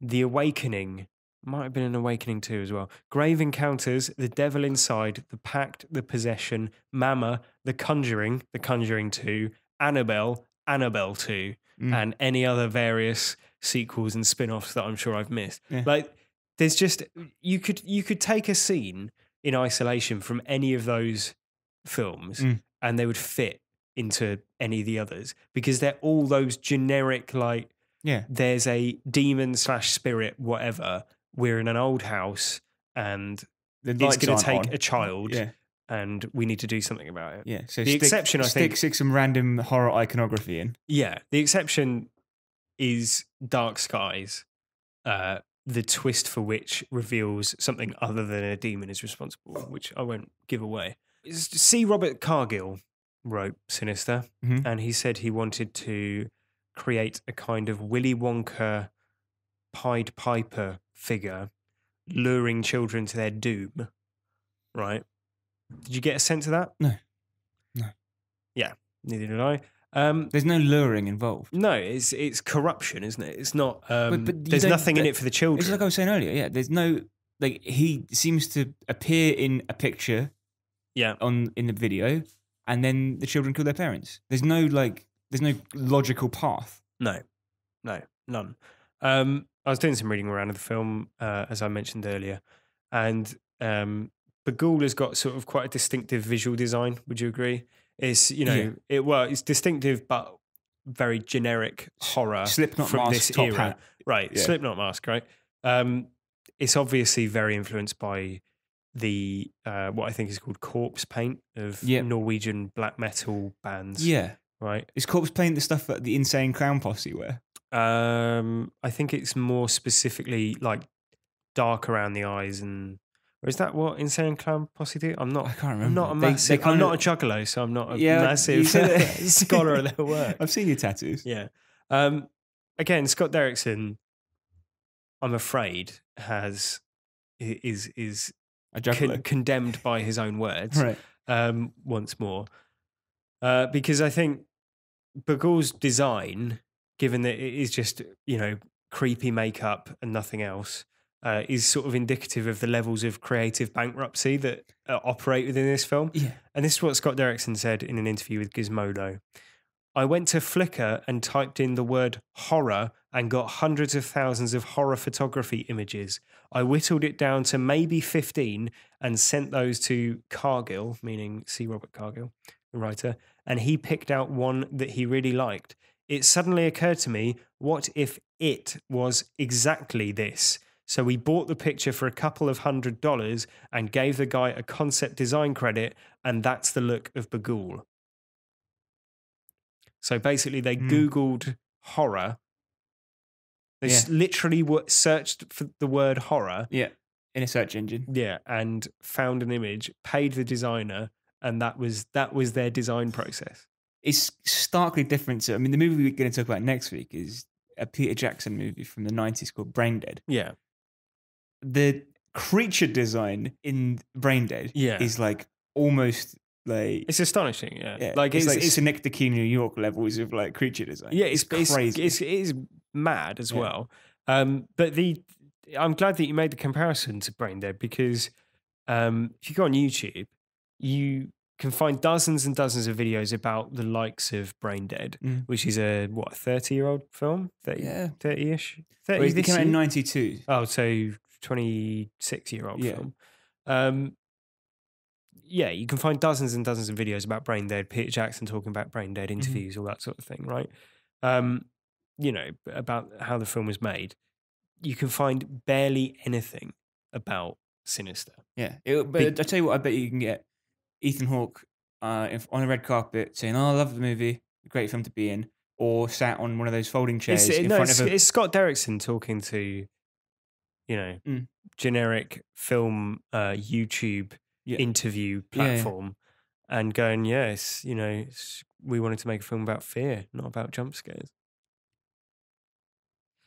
The Awakening, might have been an Awakening 2 as well. Grave Encounters, The Devil Inside, The Pact, The Possession, Mama, The Conjuring 2, Annabelle, Annabelle 2, and any other various sequels and spin-offs that I'm sure I've missed. Yeah. Like, there's just, you could take a scene in isolation from any of those films and they would fit into any of the others because they're all those generic, like, there's a demon / spirit, whatever. We're in an old house and it's going to take a child and we need to do something about it. Yeah. So the exception, I think... Stick some random horror iconography in. Yeah. The exception is Dark Skies, the twist for which reveals something other than a demon is responsible, which I won't give away. C. Robert Cargill wrote Sinister, and he said he wanted to create a kind of Willy Wonka, Pied Piper figure, luring children to their doom. Right? Did you get a sense of that? No. Yeah, neither did I. There's no luring involved. No, it's corruption, isn't it? It's not. But there's nothing in it for the children. It's like I was saying earlier. Yeah, there's no like he seems to appear in a picture. Yeah. In the video, and then the children kill their parents. There's no logical path. No, none. I was doing some reading around of the film, as I mentioned earlier, and Bagul has got sort of quite a distinctive visual design. Would you agree? It's it's distinctive but very generic horror Slipknot from mask, this top era. hat. Right, Yeah. Slipknot mask, right? It's obviously very influenced by the what I think is called corpse paint of Norwegian black metal bands. Yeah. Right. Is corpse paint the stuff that the Insane Clown Posse wear? I think it's more specifically like dark around the eyes, or Or is that what Insane Clown Posse do? I'm not. I can't I'm not remember. a They massive. I'm kinda- not a juggalo, so I'm not a Yeah, you massive said it. scholar of their work. I've seen your tattoos. Yeah. Again, Scott Derrickson, I'm afraid, is A juggalo. condemned by his own words. Right. Once more, because I think Bagul's design, given that it is just creepy makeup and nothing else, is sort of indicative of the levels of creative bankruptcy that operate within this film. Yeah. And this is what Scott Derrickson said in an interview with Gizmodo. I went to Flickr and typed in the word horror and got hundreds of thousands of horror photography images. I whittled it down to maybe 15 and sent those to Cargill, meaning C. Robert Cargill, the writer, and he picked out one that he really liked. It suddenly occurred to me, what if it was exactly this? So we bought the picture for a couple of $100 and gave the guy a concept design credit, and that's the look of Bagul. So basically, they Googled horror. They literally searched for the word horror. Yeah. In a search engine. Yeah, and found an image, paid the designer, and that was their design process. It's starkly different. The movie we're going to talk about next week is a Peter Jackson movie from the 90s called Braindead. Yeah. The creature design in Braindead is like almost like... It's astonishing, yeah. Like it's Synecdoche, New York levels of like creature design. Yeah, it's crazy. It is mad as well. But I'm glad that you made the comparison to Braindead because if you go on YouTube, you can find dozens and dozens of videos about the likes of Braindead, which is a 30-year-old film? 30-ish? 30 it came out in 92. Oh, so 26-year-old film. Yeah, you can find dozens and dozens of videos about Braindead, Peter Jackson talking about Braindead, interviews, all that sort of thing, right? About how the film was made. You can find barely anything about Sinister. Yeah. But I tell you what, I bet you can get Ethan Hawke on a red carpet saying, "Oh, I love the movie, great film to be in," or sat on one of those folding chairs It's Scott Derrickson talking to, generic film YouTube interview platform and going, yes, we wanted to make a film about fear, not about jump scares.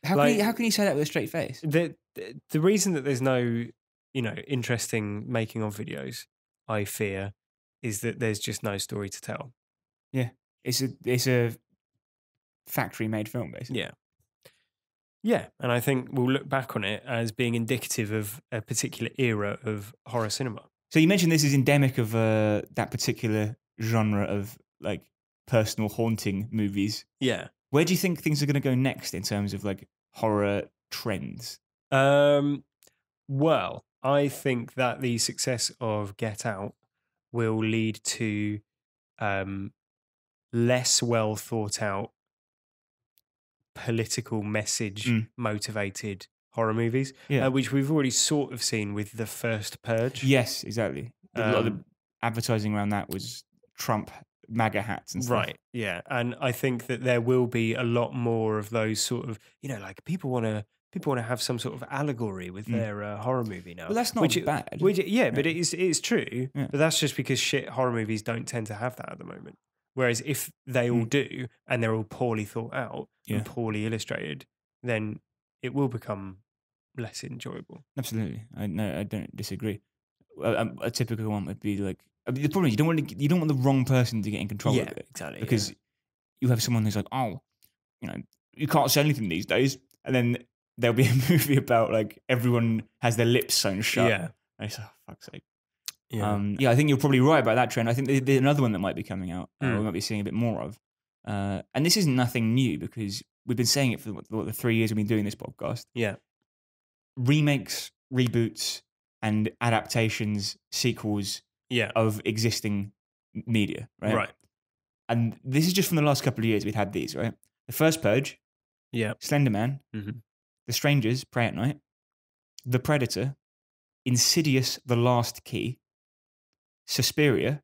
How can you say that with a straight face? The reason that there's no, interesting making of videos, I fear, is that there's just no story to tell. Yeah. It's a factory made film, basically. Yeah. Yeah, and I think we'll look back on it as being indicative of a particular era of horror cinema. So you mentioned this is endemic of that particular genre of like personal haunting movies. Yeah. Where do you think things are going to go next in terms of like horror trends? Well, I think that the success of Get Out will lead to less well thought out political message motivated horror movies, which we've already sort of seen with The First Purge. Yes, exactly. A lot of the advertising around that was Trump MAGA hats and stuff. Right, yeah. And I think that there will be a lot more of those sort of, like people want to have some sort of allegory with their horror movie now. Well, that's not bad. But it is true. Yeah. But that's just because shit horror movies don't tend to have that at the moment. Whereas if they all do, and they're all poorly thought out and poorly illustrated, then it will become less enjoyable. Absolutely, I don't disagree. A typical one would be like, the problem is you don't want the wrong person to get in control of it. Exactly. Because you have someone who's like, oh, you can't say anything these days, and then there'll be a movie about like everyone has their lips sewn shut. Yeah. And it's fuck's sake. Yeah. I think you're probably right about that trend. I think there's another one that might be coming out. We might be seeing a bit more of. And this isn't nothing new because we've been saying it for the 3 years we've been doing this podcast. Yeah. Remakes, reboots, and adaptations, sequels of existing media, right? Right. And this is just from the last couple of years we've had these, right? The First Purge, Slender Man, The Strangers, Prey at Night, The Predator, Insidious, The Last Key, Suspiria,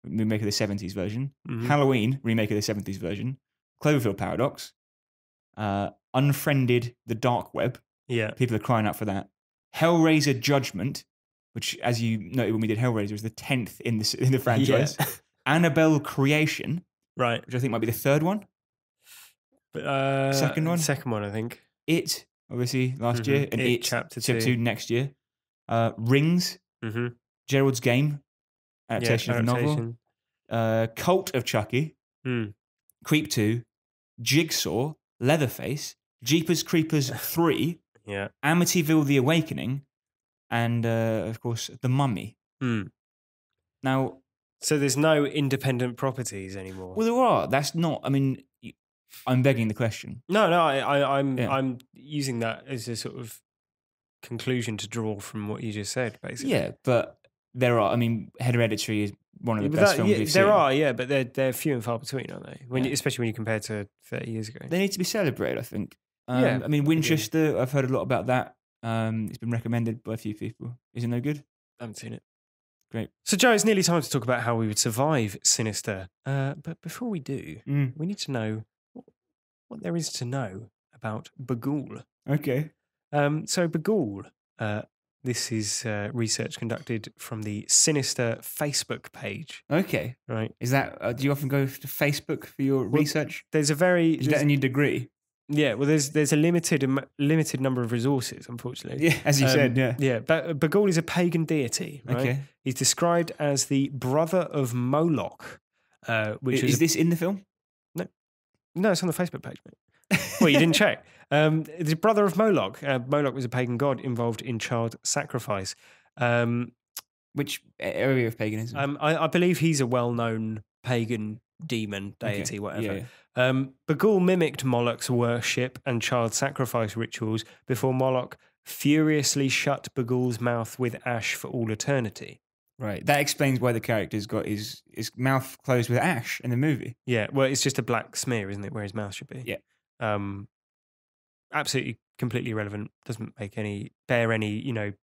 remake of the 70s version, Halloween, remake of the 70s version, Cloverfield Paradox, Unfriended, The Dark Web. Yeah. People are crying out for that. Hellraiser Judgment, which, as you noted when we did Hellraiser, was the 10th in the franchise. Annabelle Creation, Right. which I think might be the third one. Second one? Second one, I think. It, obviously, last year. And It Chapter 2 next year. Rings, Mm-hmm. Gerald's Game, adaptation of the novel. Cult of Chucky, Creep 2, Jigsaw, Leatherface, Jeepers Creepers 3, Amityville The Awakening, and, of course, The Mummy. Now... So there's no independent properties anymore? Well, there are. That's not... I mean, I'm begging the question. No, I'm using that as a sort of conclusion to draw from what you just said, basically. Yeah, but there are... I mean, Hereditary is one of the best films we've seen. There are, yeah, but they're few and far between, aren't they? Especially when you compare to 30 years ago. They need to be celebrated, I think. I mean, Winchester, I've heard a lot about that. It's been recommended by a few people. Is it no good? I haven't seen it. Great. So, Joe, it's nearly time to talk about how we would survive Sinister. But before we do, we need to know what there is to know about Bagul. Okay. So, Bagul, this is research conducted from the Sinister Facebook page. Okay. Right. Is that, do you often go to Facebook for your research? Is that in your degree? Yeah, well, there's a limited number of resources, unfortunately. Yeah, as you said, yeah. Yeah, but Bagul is a pagan deity, right? Okay. He's described as the brother of Moloch, which is this in the film? No, it's on the Facebook page, mate. Well, you didn't check. The brother of Moloch. Moloch was a pagan god involved in child sacrifice. Which area of paganism? I believe he's a well-known pagan demon, deity, whatever. Yeah. Bagul mimicked Moloch's worship and child sacrifice rituals before Moloch furiously shut Bagul's mouth with ash for all eternity. Right. That explains why the character's got his mouth closed with ash in the movie. Yeah. Well, it's just a black smear, isn't it, where his mouth should be? Yeah. Absolutely, completely irrelevant. Doesn't bear any,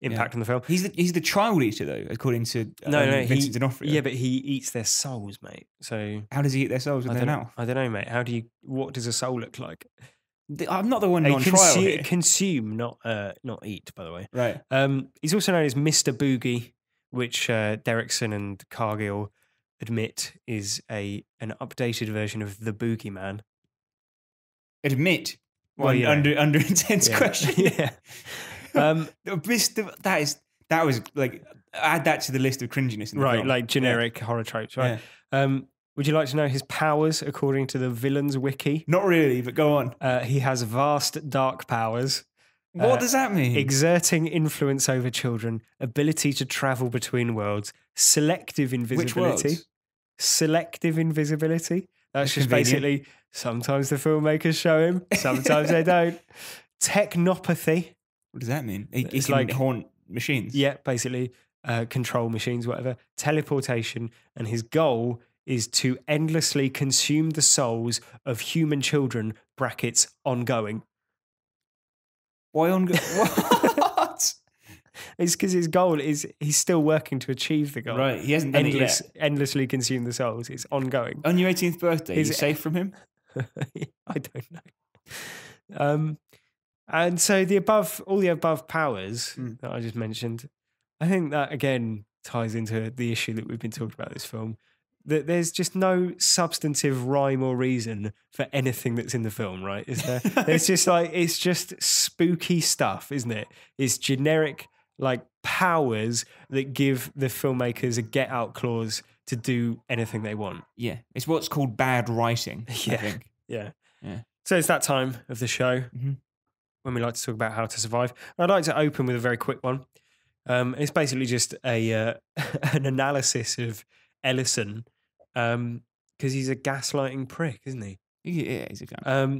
impact on the film. He's the child eater, though, according to Vincent D'Onofrio. Yeah, but he eats their souls, mate. So how does he eat their souls with their mouth? I don't know, mate. What does a soul look like? I'm not the one on trial here. Consume, not eat, by the way. Right. He's also known as Mr. Boogie, which Derrickson and Cargill admit is an updated version of the Boogeyman. Admit? Under intense question. Yeah. That was like, add that to the list of cringiness in the film. Like generic horror tropes, right? Yeah. Would you like to know his powers according to the Villains Wiki? Not really, but go on. He has vast dark powers. What does that mean? Exerting influence over children, ability to travel between worlds, selective invisibility. Which worlds? Selective invisibility. That's just basically, sometimes the filmmakers show him, sometimes they don't. Technopathy. What does that mean? He can haunt machines? Yeah, basically control machines, whatever. Teleportation. And his goal is to endlessly consume the souls of human children, brackets, ongoing. Why ongoing? What? It's because his goal is, he's still working to achieve the goal. Right, he hasn't done it yet. Endlessly consume the souls. It's ongoing. On your 18th birthday, is it safe from him? I don't know. And so all the above powers that I just mentioned, I think that again ties into the issue that we've been talking about this film. That there's just no substantive rhyme or reason for anything that's in the film, right? Is there? It's just spooky stuff, isn't it? It's generic powers that give the filmmakers a get out clause to do anything they want. Yeah, it's what's called bad writing. Yeah, I think. Yeah. So it's that time of the show. Mm-hmm. When we like to talk about how to survive. I'd like to open with a very quick one. It's basically just an analysis of Ellison, because he's a gaslighting prick, isn't he? Yeah, he's a guy.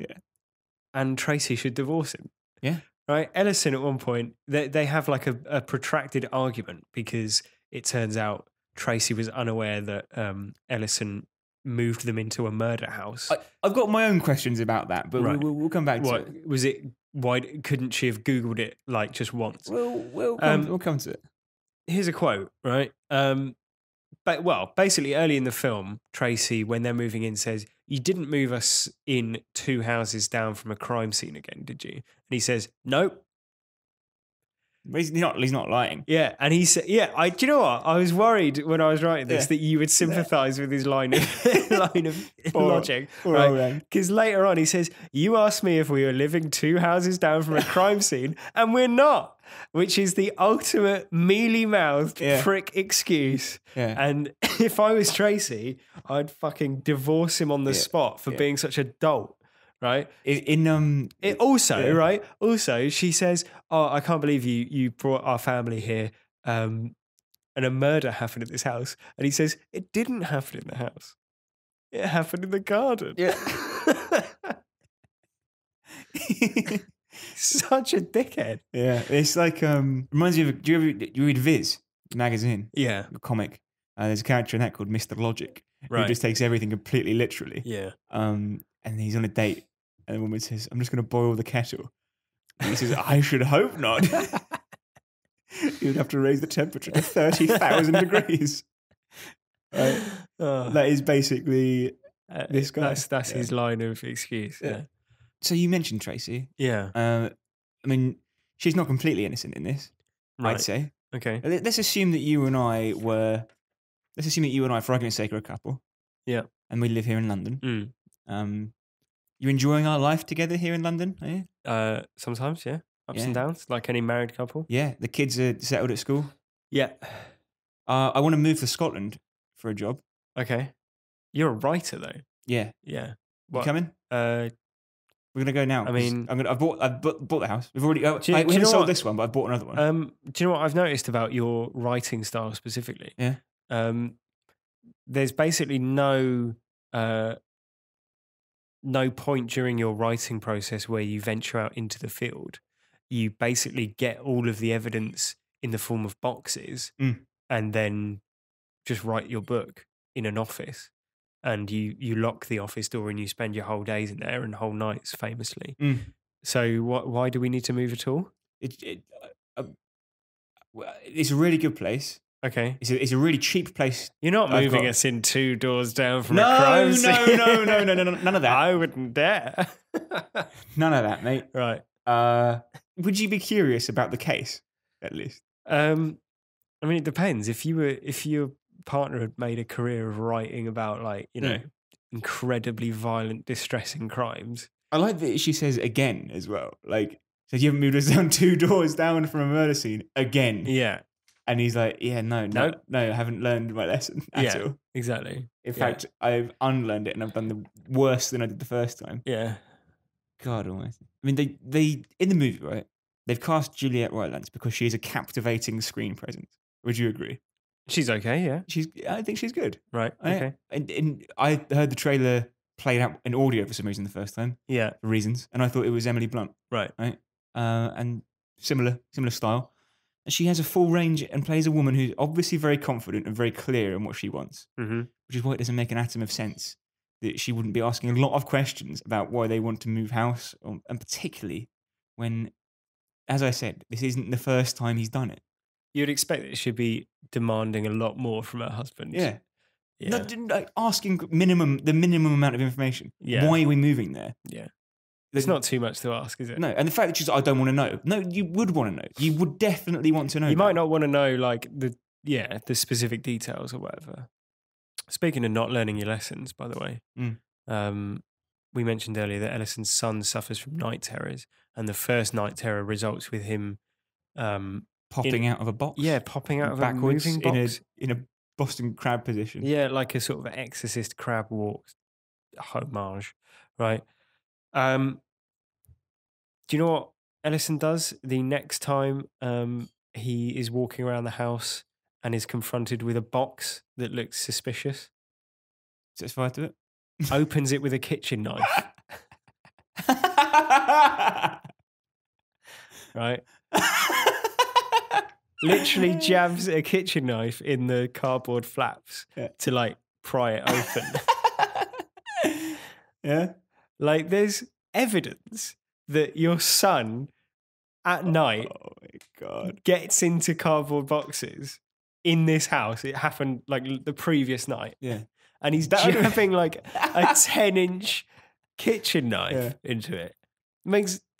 And Tracy should divorce him. Yeah. Right? Ellison, at one point, they have like a protracted argument because it turns out Tracy was unaware that Ellison moved them into a murder house. I've got my own questions about that, but we'll come back to it. Was it? Why couldn't she have Googled it just once? We'll come to it. Here's a quote, right? Basically, early in the film, Tracy, when they're moving in, says, "You didn't move us in 2 houses down from a crime scene again, did you?" And he says, "Nope." But he's not lying. Yeah, and he said, "Yeah, do you know what? I was worried when I was writing this that you would sympathise with his line of logic, right? Because later on he says, "You asked me if we were living 2 houses down from a crime scene, and we're not," which is the ultimate mealy-mouthed prick excuse. Yeah. And if I was Tracy, I'd fucking divorce him on the spot for being such a dolt. Right. Also, she says, "Oh, I can't believe you brought our family here, and a murder happened at this house." And he says, "It didn't happen in the house. It happened in the garden." Yeah. Such a dickhead. Yeah, it's like reminds me of. Do you read Viz magazine? Yeah, a comic. There's a character in that called Mr. Logic who just takes everything completely literally. Yeah. And he's on a date. And the woman says, "I'm just going to boil the kettle." And he says, "I should hope not." You would have to raise the temperature to 30,000 degrees. Right? That is basically this guy. That's his line of excuse. Yeah. So you mentioned Tracy. Yeah. I mean, she's not completely innocent in this, I'd say. Okay. Let's assume that you and I, for argument's sake, are a couple. Yeah. And we live here in London. You're enjoying our life together here in London, are you? Sometimes, yeah. Ups and downs, like any married couple. Yeah. The kids are settled at school. Yeah. I want to move to Scotland for a job. Okay. You're a writer, though. Yeah. Yeah. You coming? We're gonna go now. I mean, I've bought the house. We've already. we haven't sold this one, but I bought another one. Do you know what I've noticed about your writing style specifically? Yeah. There's basically no point during your writing process where you venture out into the field. You basically get all of the evidence in the form of boxes and then just write your book in an office. And you lock the office door and you spend your whole days in there and whole nights, famously. So why do we need to move at all? It's a really good place. Okay. It's a really cheap place. You're not moving us in 2 doors down from a crime scene. No, none of that. I wouldn't dare. None of that, mate. Right. Would you be curious about the case, at least? I mean, it depends. If your partner had made a career of writing about, like, incredibly violent, distressing crimes. I like that she says again as well. Like, so you haven't moved us down 2 doors down from a murder scene again. Yeah. And he's like, yeah, no, I haven't learned my lesson at all. Exactly. In fact, I've unlearned it and I've done the worse than I did the first time. Yeah. God almighty. I mean, they in the movie, right, they've cast Juliette Rylance because she's a captivating screen presence. Would you agree? She's okay, yeah. I think she's good. Right, okay. And I heard the trailer played out in audio for some reason the first time. Yeah. For reasons. And I thought it was Emily Blunt. Right. And similar style. And she has a full range and plays a woman who's obviously very confident and very clear in what she wants, which is why it doesn't make an atom of sense that she wouldn't be asking a lot of questions about why they want to move house, and particularly when, as I said, this isn't the first time he's done it. You'd expect that she should be demanding a lot more from her husband. Yeah. Not asking the minimum amount of information. Yeah. Why are we moving there? Yeah. It's not too much to ask, is it? No, and the fact that she's like, I don't want to know. No, you would want to know. You would definitely want to know. You might not want to know, like, the specific details or whatever. Speaking of not learning your lessons, by the way, we mentioned earlier that Ellison's son suffers from night terrors, and the first night terror results with him popping out of a box. Yeah, popping out of backwards a moving box in a Boston crab position. Yeah, like a sort of exorcist crab walk homage, right? Do you know what Ellison does the next time he is walking around the house and is confronted with a box that looks suspicious? Sets fire to it? Opens it with a kitchen knife. Right? Literally jabs a kitchen knife in the cardboard flaps to, like, pry it open. Yeah. Like, there's evidence that your son at night gets into cardboard boxes in this house. It happened, like, the previous night. Yeah. And he's jabbing, like, a 10-inch kitchen knife into it.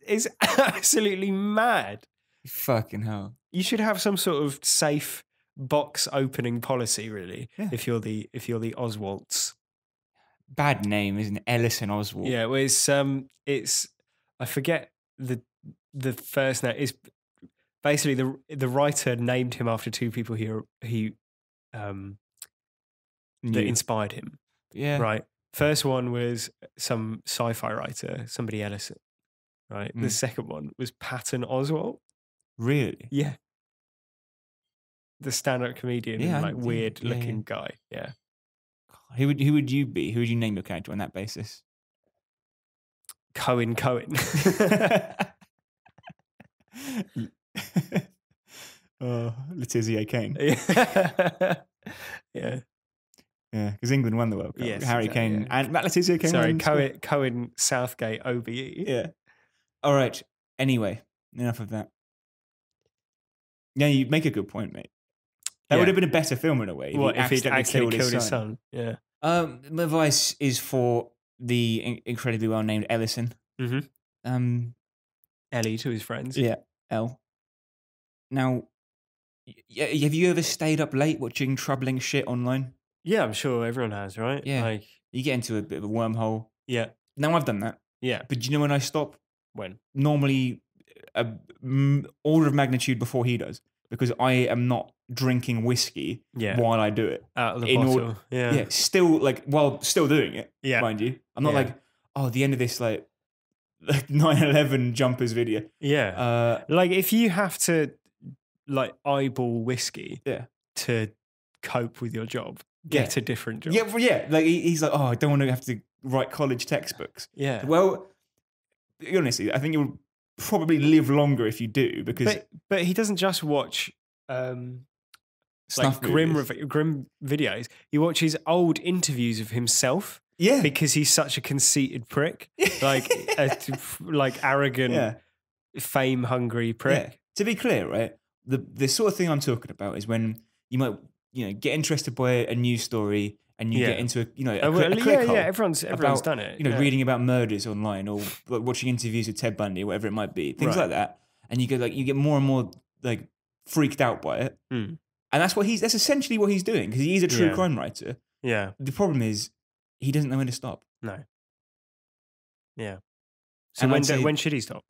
It's absolutely mad. Fucking hell. You should have some sort of safe box opening policy, really. Yeah. If you're the Oswalds. Bad name, isn't it? Ellison Oswald. Yeah, well, it's I forget the first name. It's basically the writer named him after two people that inspired him. Yeah. Right. First one was some sci-fi writer, somebody Ellison. Right. The second one was Patton Oswalt. Really? Yeah. The stand-up comedian, Yeah, and like yeah, weird-looking yeah. guy. Yeah. Who would you be? Who would you name your character on that basis? Cohen. Letizia Kane. Yeah. Yeah, because England won the World Cup. Yes, Harry exactly, Kane yeah. and Matt Letizia Kane. Sorry, won. Cohen Southgate OBE. Yeah. All right. Anyway, enough of that. Yeah, you make a good point, mate. That would have been a better film in a way. What if he'd accidentally killed his son? Yeah. My advice is for the incredibly well named Ellison. Mm-hmm. Ellie to his friends. Yeah, L. Now, have you ever stayed up late watching troubling shit online? Yeah, I'm sure everyone has, right? Yeah. Like, You get into a bit of a wormhole. yeah. Now I've done that. Yeah. But do you know when I stop? When? Normally, order of magnitude before he does, because I am not drinking whiskey while I do it. Out of the bottle. Yeah, still while still doing it. Yeah. Mind you, I'm not the end of this like 9/11 jumpers video. Yeah. Like if you have to like eyeball whiskey to cope with your job, get a different job. Yeah. Like he's like, oh, I don't want to have to write college textbooks. Yeah. Well, honestly, I think you'll probably live longer if you do, because but he doesn't just watch like grim videos. He watches old interviews of himself. Yeah, because he's such a conceited prick, like arrogant, fame hungry prick. Yeah. To be clear, right, the sort of thing I'm talking about is when you might get interested by a news story and you get into a click hole. Everyone's done it. Reading about murders online or like watching interviews with Ted Bundy, whatever it might be, things like that, and you get more and more like freaked out by it, and that's essentially what he's doing, because he is a true crime writer. Yeah. The problem is he doesn't know when to stop. No. Yeah. So when should he stop?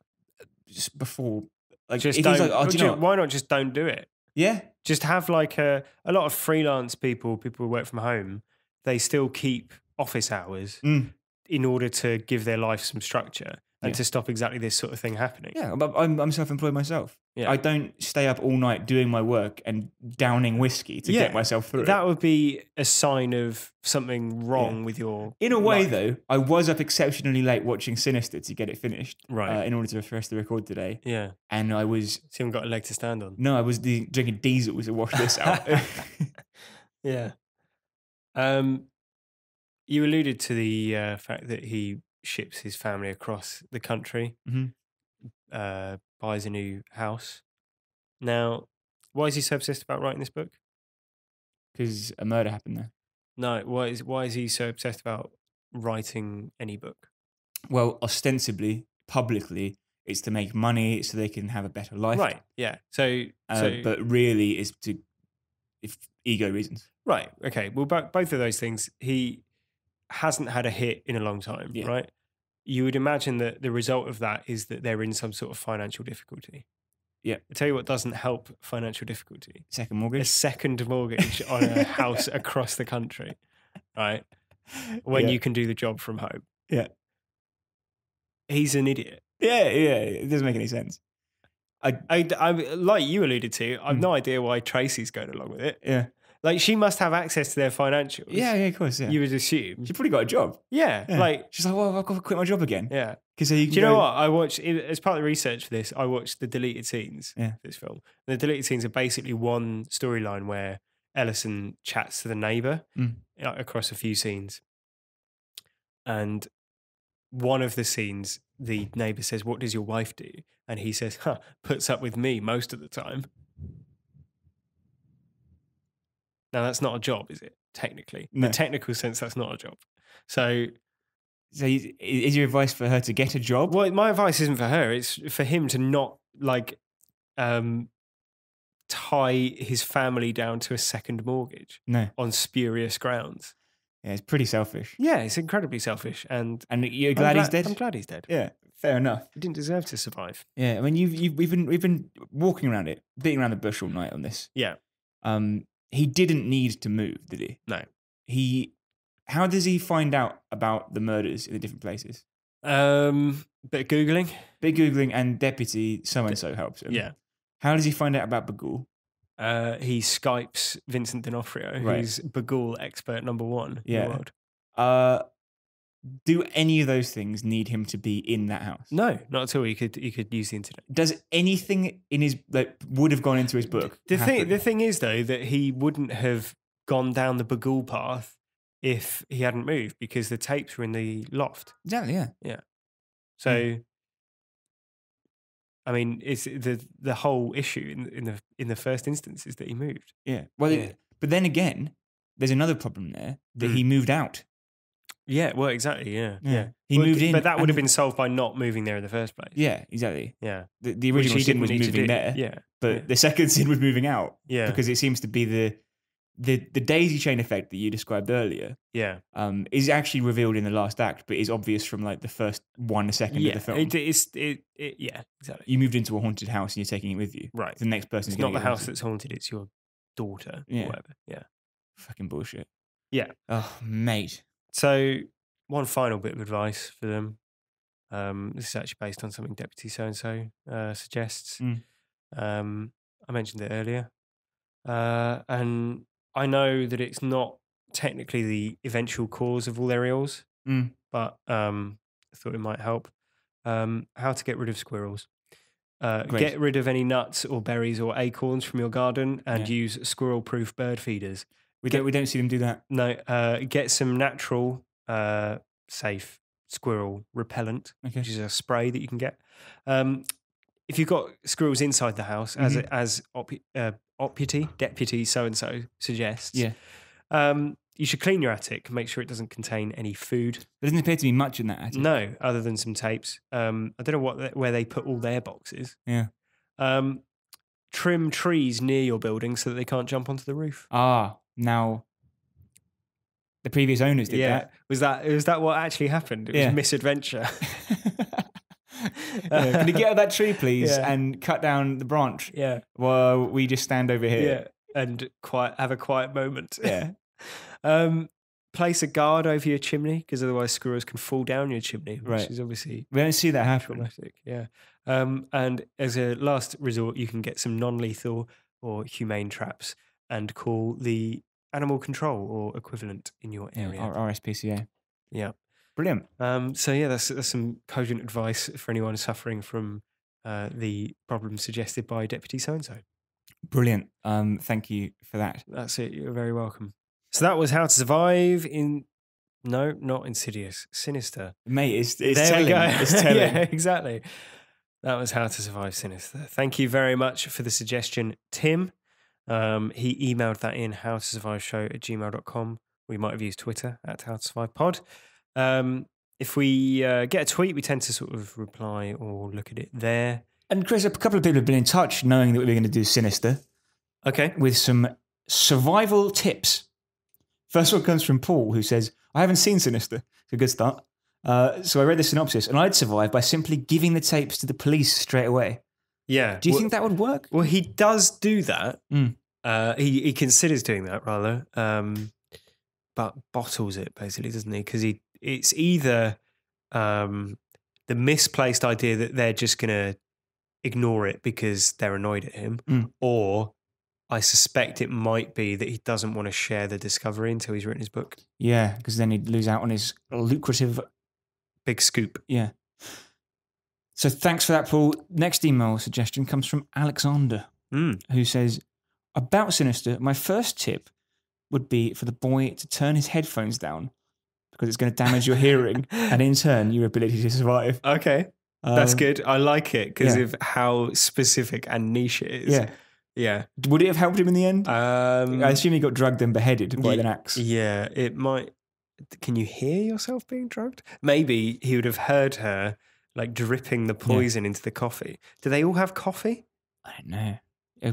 Just before, like, just if don't, he's like, why not just don't do it? Yeah. Just have like a lot of freelance people who work from home. They still keep office hours in order to give their life some structure and to stop exactly this sort of thing happening. Yeah, but I'm self-employed myself. Yeah. I don't stay up all night doing my work and downing whiskey to get myself through it. That would be a sign of something wrong with your In a way, life. though, I was up exceptionally late watching Sinister to get it finished. Right. In order to for us to record today. Yeah. And I was... So you haven't got a leg to stand on. No, I was drinking diesel to wash this out. Yeah. You alluded to the fact that he ships his family across the country, buys a new house. Now, why is he so obsessed about writing this book? Because a murder happened there. No, why is he so obsessed about writing any book? Well, ostensibly, publicly, it's to make money so they can have a better life. Right, yeah. So but really it's ego reasons. Right, okay. Well, both of those things, he hasn't had a hit in a long time, right? You would imagine that the result of that is that they're in some sort of financial difficulty. Yeah. I'll tell you what doesn't help financial difficulty. Second mortgage. A second mortgage on a house across the country, right? When you can do the job from home. Yeah. He's an idiot. Yeah. It doesn't make any sense. I like you alluded to, I've no idea why Tracy's going along with it. Yeah. Like, she must have access to their financials. Yeah, of course, yeah. You would assume. She probably got a job. Yeah. Like, she's like, well, I've got to quit my job again. Yeah. Do you know what? I watched, as part of the research for this, I watched the deleted scenes for this film. And the deleted scenes are basically one storyline where Ellison chats to the neighbour across a few scenes. And one of the scenes, the neighbour says, "What does your wife do?" And he says, puts up with me most of the time. Now, that's not a job, is it? Technically. No. In the technical sense, that's not a job. So is your advice for her to get a job? Well, my advice isn't for her. It's for him to not, like, tie his family down to a second mortgage No. on spurious grounds. Yeah, it's pretty selfish. Yeah, it's incredibly selfish, and you're glad he's dead? I'm glad he's dead. Yeah, fair enough. He didn't deserve to survive. Yeah, I mean, we've been walking around it, beating around the bush all night on this. Yeah. He didn't need to move, did he? No. How does he find out about the murders in the different places? Bit of Googling. And deputy so-and-so helps him. Yeah. How does he find out about Bagul? He Skypes Vincent D'Onofrio, Right. who's Bagul expert number 1 in the world. Do any of those things need him to be in that house? No, not at all. You could use the internet. Does anything in his would have gone into his book? The thing is though that he wouldn't have gone down the Bagul path if he hadn't moved, because the tapes were in the loft. Exactly. Yeah. So, I mean, it's the whole issue in the first instance is that he moved. Yeah. Well, but then again, there's another problem there that he moved out. Yeah. Well, exactly. Yeah. He moved in, but that would have been solved by not moving there in the first place. Yeah. Exactly. Yeah. The original sin was moving there. Yeah. But the second sin was moving out. Yeah. Because it seems to be the daisy chain effect that you described earlier. Yeah. Is actually revealed in the last act, but is obvious from like the first 1 second of the film. Yeah, exactly. You moved into a haunted house and you're taking it with you. Right. The next person's It's not the house that's haunted, it's your daughter or whatever. Yeah. Fucking bullshit. Yeah. Oh, mate. So, one final bit of advice for them. This is actually based on something Deputy So-and-so suggests. I mentioned it earlier. And I know that it's not technically the eventual cause of all their ills, but I thought it might help. How to get rid of squirrels. Get rid of any nuts or berries or acorns from your garden and use squirrel-proof bird feeders. We don't see them do that. No, get some natural, safe squirrel repellent, which is a spray that you can get. If you've got squirrels inside the house, as Deputy So-and-so suggests, you should clean your attic, make sure it doesn't contain any food. There doesn't appear to be much in that attic. No, other than some tapes. I don't know where they put all their boxes. Yeah. Trim trees near your building so that they can't jump onto the roof. Now the previous owners did that. Was that what actually happened? It was misadventure. Can you get out that tree, please, and cut down the branch? Yeah. While we just stand over here. Yeah. And have a quiet moment. Yeah. Place a guard over your chimney, because otherwise squirrels can fall down your chimney, which is obviously we don't see that happen. traumatic. Yeah. And as a last resort, you can get some non-lethal or humane traps and call the animal control or equivalent in your area. RSPCA. Yeah. Brilliant. So yeah, that's some cogent advice for anyone suffering from the problem suggested by Deputy So-and-so. Brilliant. Thank you for that. That's it. You're very welcome. So that was How to Survive in... No, not Insidious. Sinister. Mate, it's there telling. We go. It's telling. Yeah, exactly. That was How to Survive Sinister. Thank you very much for the suggestion, Tim. He emailed that in, howtosurviveshow@gmail.com. We might have used Twitter @howtosurvivepod. If we get a tweet, we tend to sort of reply or look at it there. And Chris, a couple of people have been in touch knowing that we were going to do Sinister. Okay. With some survival tips. First one comes from Paul, who says, I haven't seen Sinister. It's a good start. So I read the synopsis, and I'd survive by simply giving the tapes to the police straight away. Yeah. Do you think that would work? Well, he does do that. He considers doing that, rather. But bottles it, basically, doesn't he? Because it's either the misplaced idea that they're just going to ignore it because they're annoyed at him, or I suspect it might be that he doesn't want to share the discovery until he's written his book. Yeah, because then he'd lose out on his lucrative... Big scoop. Yeah. So thanks for that, Paul. Next email suggestion comes from Alexander, who says, about Sinister, my first tip would be for the boy to turn his headphones down because it's going to damage your hearing and in turn your ability to survive. Okay. That's good. I like it because of how specific and niche it is. Yeah. Yeah. Would it have helped him in the end? I assume he got drugged and beheaded by an axe. Yeah, it might. Can you hear yourself being drugged? Maybe he would have heard her like dripping the poison into the coffee. Do they all have coffee? I don't know.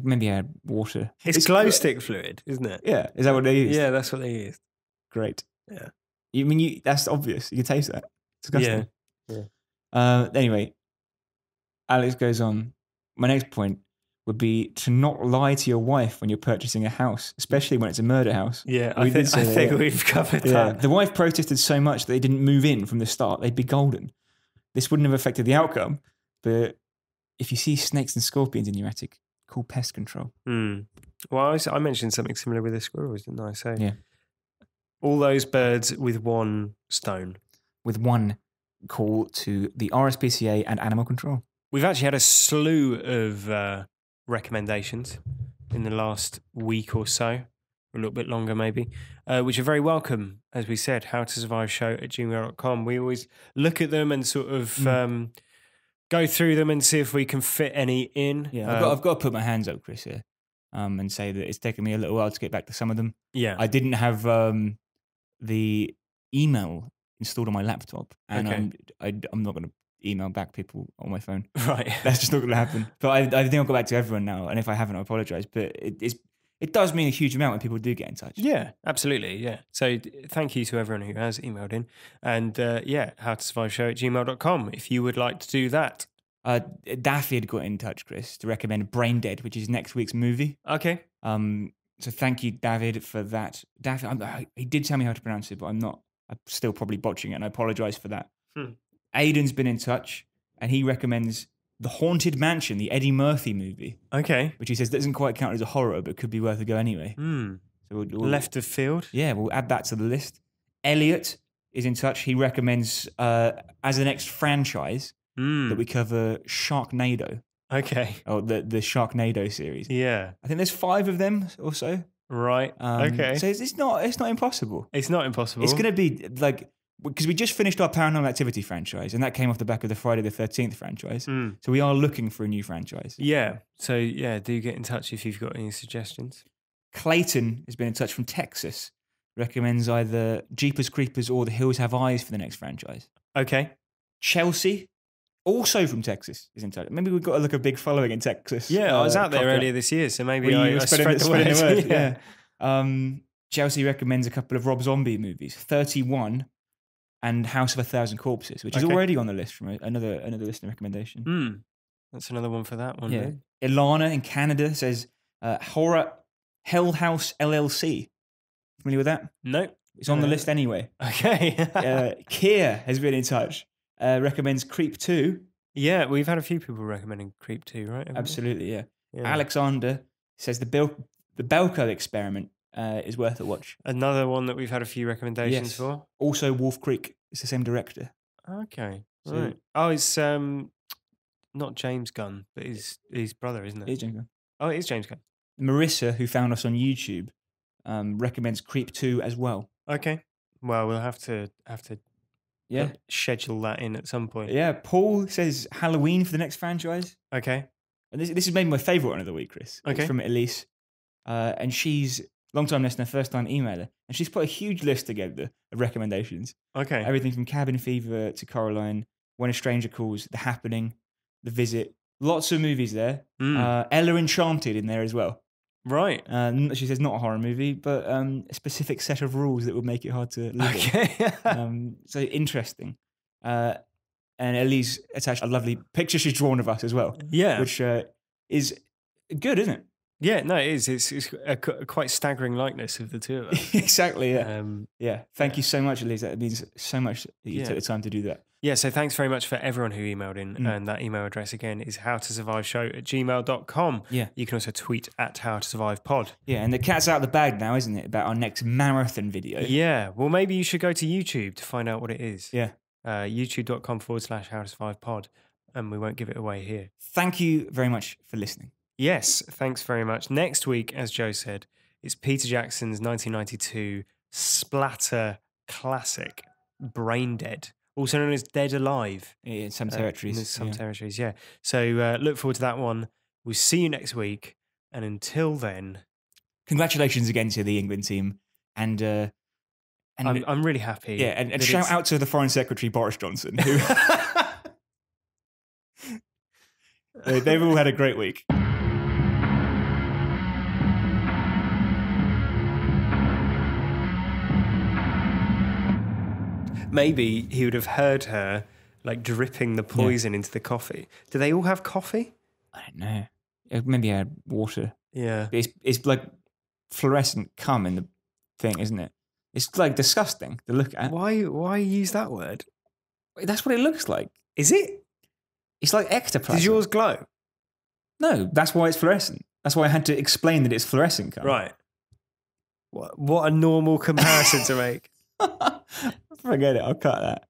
Maybe I had water. It's glow stick fluid, isn't it? Yeah. Is that what they use? Yeah, that's what they use. Great. Yeah. That's obvious. You can taste that. It's disgusting. Yeah. Anyway, Alex goes on. My next point would be to not lie to your wife when you're purchasing a house, especially when it's a murder house. Yeah, I think we've covered that. The wife protested so much that they didn't move in from the start. They'd be golden. This wouldn't have affected the outcome, but if you see snakes and scorpions in your attic, call pest control. Well, I mentioned something similar with the squirrels, didn't I? So yeah. All those birds with one stone. With one call to the RSPCA and animal control. We've actually had a slew of recommendations in the last week or so, a little bit longer maybe, which are very welcome. As we said, HowToSurviveShow@gmail.com. We always look at them and sort of go through them and see if we can fit any in. Yeah, I've got to put my hands up, Chris, here, and say that it's taken me a little while to get back to some of them. Yeah. I didn't have the email installed on my laptop, and I'm not going to email back people on my phone. Right. That's just not going to happen. But I think I'll go back to everyone now, and if I haven't, I apologise. But it does mean a huge amount when people do get in touch. Yeah, absolutely. Yeah. So thank you to everyone who has emailed in. And HowToSurviveShow@gmail.com if you would like to do that. Daffy had got in touch, Chris, to recommend Brain Dead, which is next week's movie. Okay. So thank you, David, for that. Daffy, he did tell me how to pronounce it, but I'm still probably botching it, and I apologise for that. Aiden's been in touch, and he recommends The Haunted Mansion, the Eddie Murphy movie. Okay. Which he says doesn't quite count as a horror, but could be worth a go anyway. So we'll, Left of field. Yeah, we'll add that to the list. Elliot is in touch. He recommends, as the next franchise, that we cover Sharknado. Okay. Oh, the Sharknado series. Yeah. I think there's 5 of them or so. Right. Okay. So it's not impossible. It's not impossible. It's going to be like, because we just finished our Paranormal Activity franchise, and that came off the back of the Friday the 13th franchise. So we are looking for a new franchise. Yeah. So yeah, do get in touch if you've got any suggestions. Clayton has been in touch from Texas. Recommends either Jeepers Creepers or The Hills Have Eyes for the next franchise. Okay. Chelsea, also from Texas, is in touch. Maybe we've got a big following in Texas. Yeah, I was out there earlier this year, so maybe I spread the word. Yeah. Chelsea recommends a couple of Rob Zombie movies, 31 and House of a Thousand Corpses, which is already on the list from another listener recommendation. That's another one for that one. Yeah. Right? Ilana in Canada says Horror Hell House LLC. Familiar with that? No. It's on the list anyway. Okay. Kia has been in touch. Recommends Creep 2. Yeah, we've had a few people recommending Creep 2, right? Absolutely, yeah. Alexander says the Belko Experiment is worth a watch. Another one that we've had a few recommendations for. Also, Wolf Creek. It's the same director. Okay. Right. Oh, it's not James Gunn, but his brother, isn't it? It is James Gunn. Oh, it is James Gunn. Marissa, who found us on YouTube, recommends Creep 2 as well. Okay. Well, we'll have to schedule that in at some point. Yeah. Paul says Halloween for the next franchise. Okay. And this is maybe my favourite one of the week, Chris. Okay. It's from Elise. And she's long-time listener, first-time emailer. And she's put a huge list together of recommendations. Okay. Everything from Cabin Fever to Coraline, When a Stranger Calls, The Happening, The Visit. Lots of movies there. Ella Enchanted in there as well. Right. She says not a horror movie, but a specific set of rules that would make it hard to live in. So interesting. And Elise attached a lovely picture she's drawn of us as well. Yeah. Which is good, isn't it? Yeah, no, it is. It's a quite staggering likeness of the two of us. Exactly, yeah. Thank you so much, Elise. That means so much that you took the time to do that. Yeah, so thanks very much for everyone who emailed in. And that email address again is howtosurviveshow@gmail.com. Yeah. You can also tweet at howtosurvivepod. Yeah, and the cat's out of the bag now, isn't it? About our next marathon video. Yeah, well, maybe you should go to YouTube to find out what it is. Yeah. youtube.com/howtosurvivepod. And we won't give it away here. Thank you very much for listening. Yes, thanks very much. Next week, as Joe said, it's Peter Jackson's 1992 splatter classic, Brain Dead, also known as Dead Alive. In some territories. In some territories, yeah. So look forward to that one. We'll see you next week. And until then... Congratulations again to the England team. And I'm really happy. Yeah, and shout out to the Foreign Secretary, Boris Johnson, who... They've all had a great week. maybe he would have heard her like dripping the poison into the coffee. Do they all have coffee? I don't know. Maybe I had water. Yeah. It's like fluorescent cum in the thing, isn't it? It's like disgusting to look at. Why use that word? That's what it looks like. Is it? It's like ectoplasm. Does yours glow? No, that's why it's fluorescent. That's why I had to explain that it's fluorescent cum. Right. What a normal comparison to make. Forget it. I'll cut that.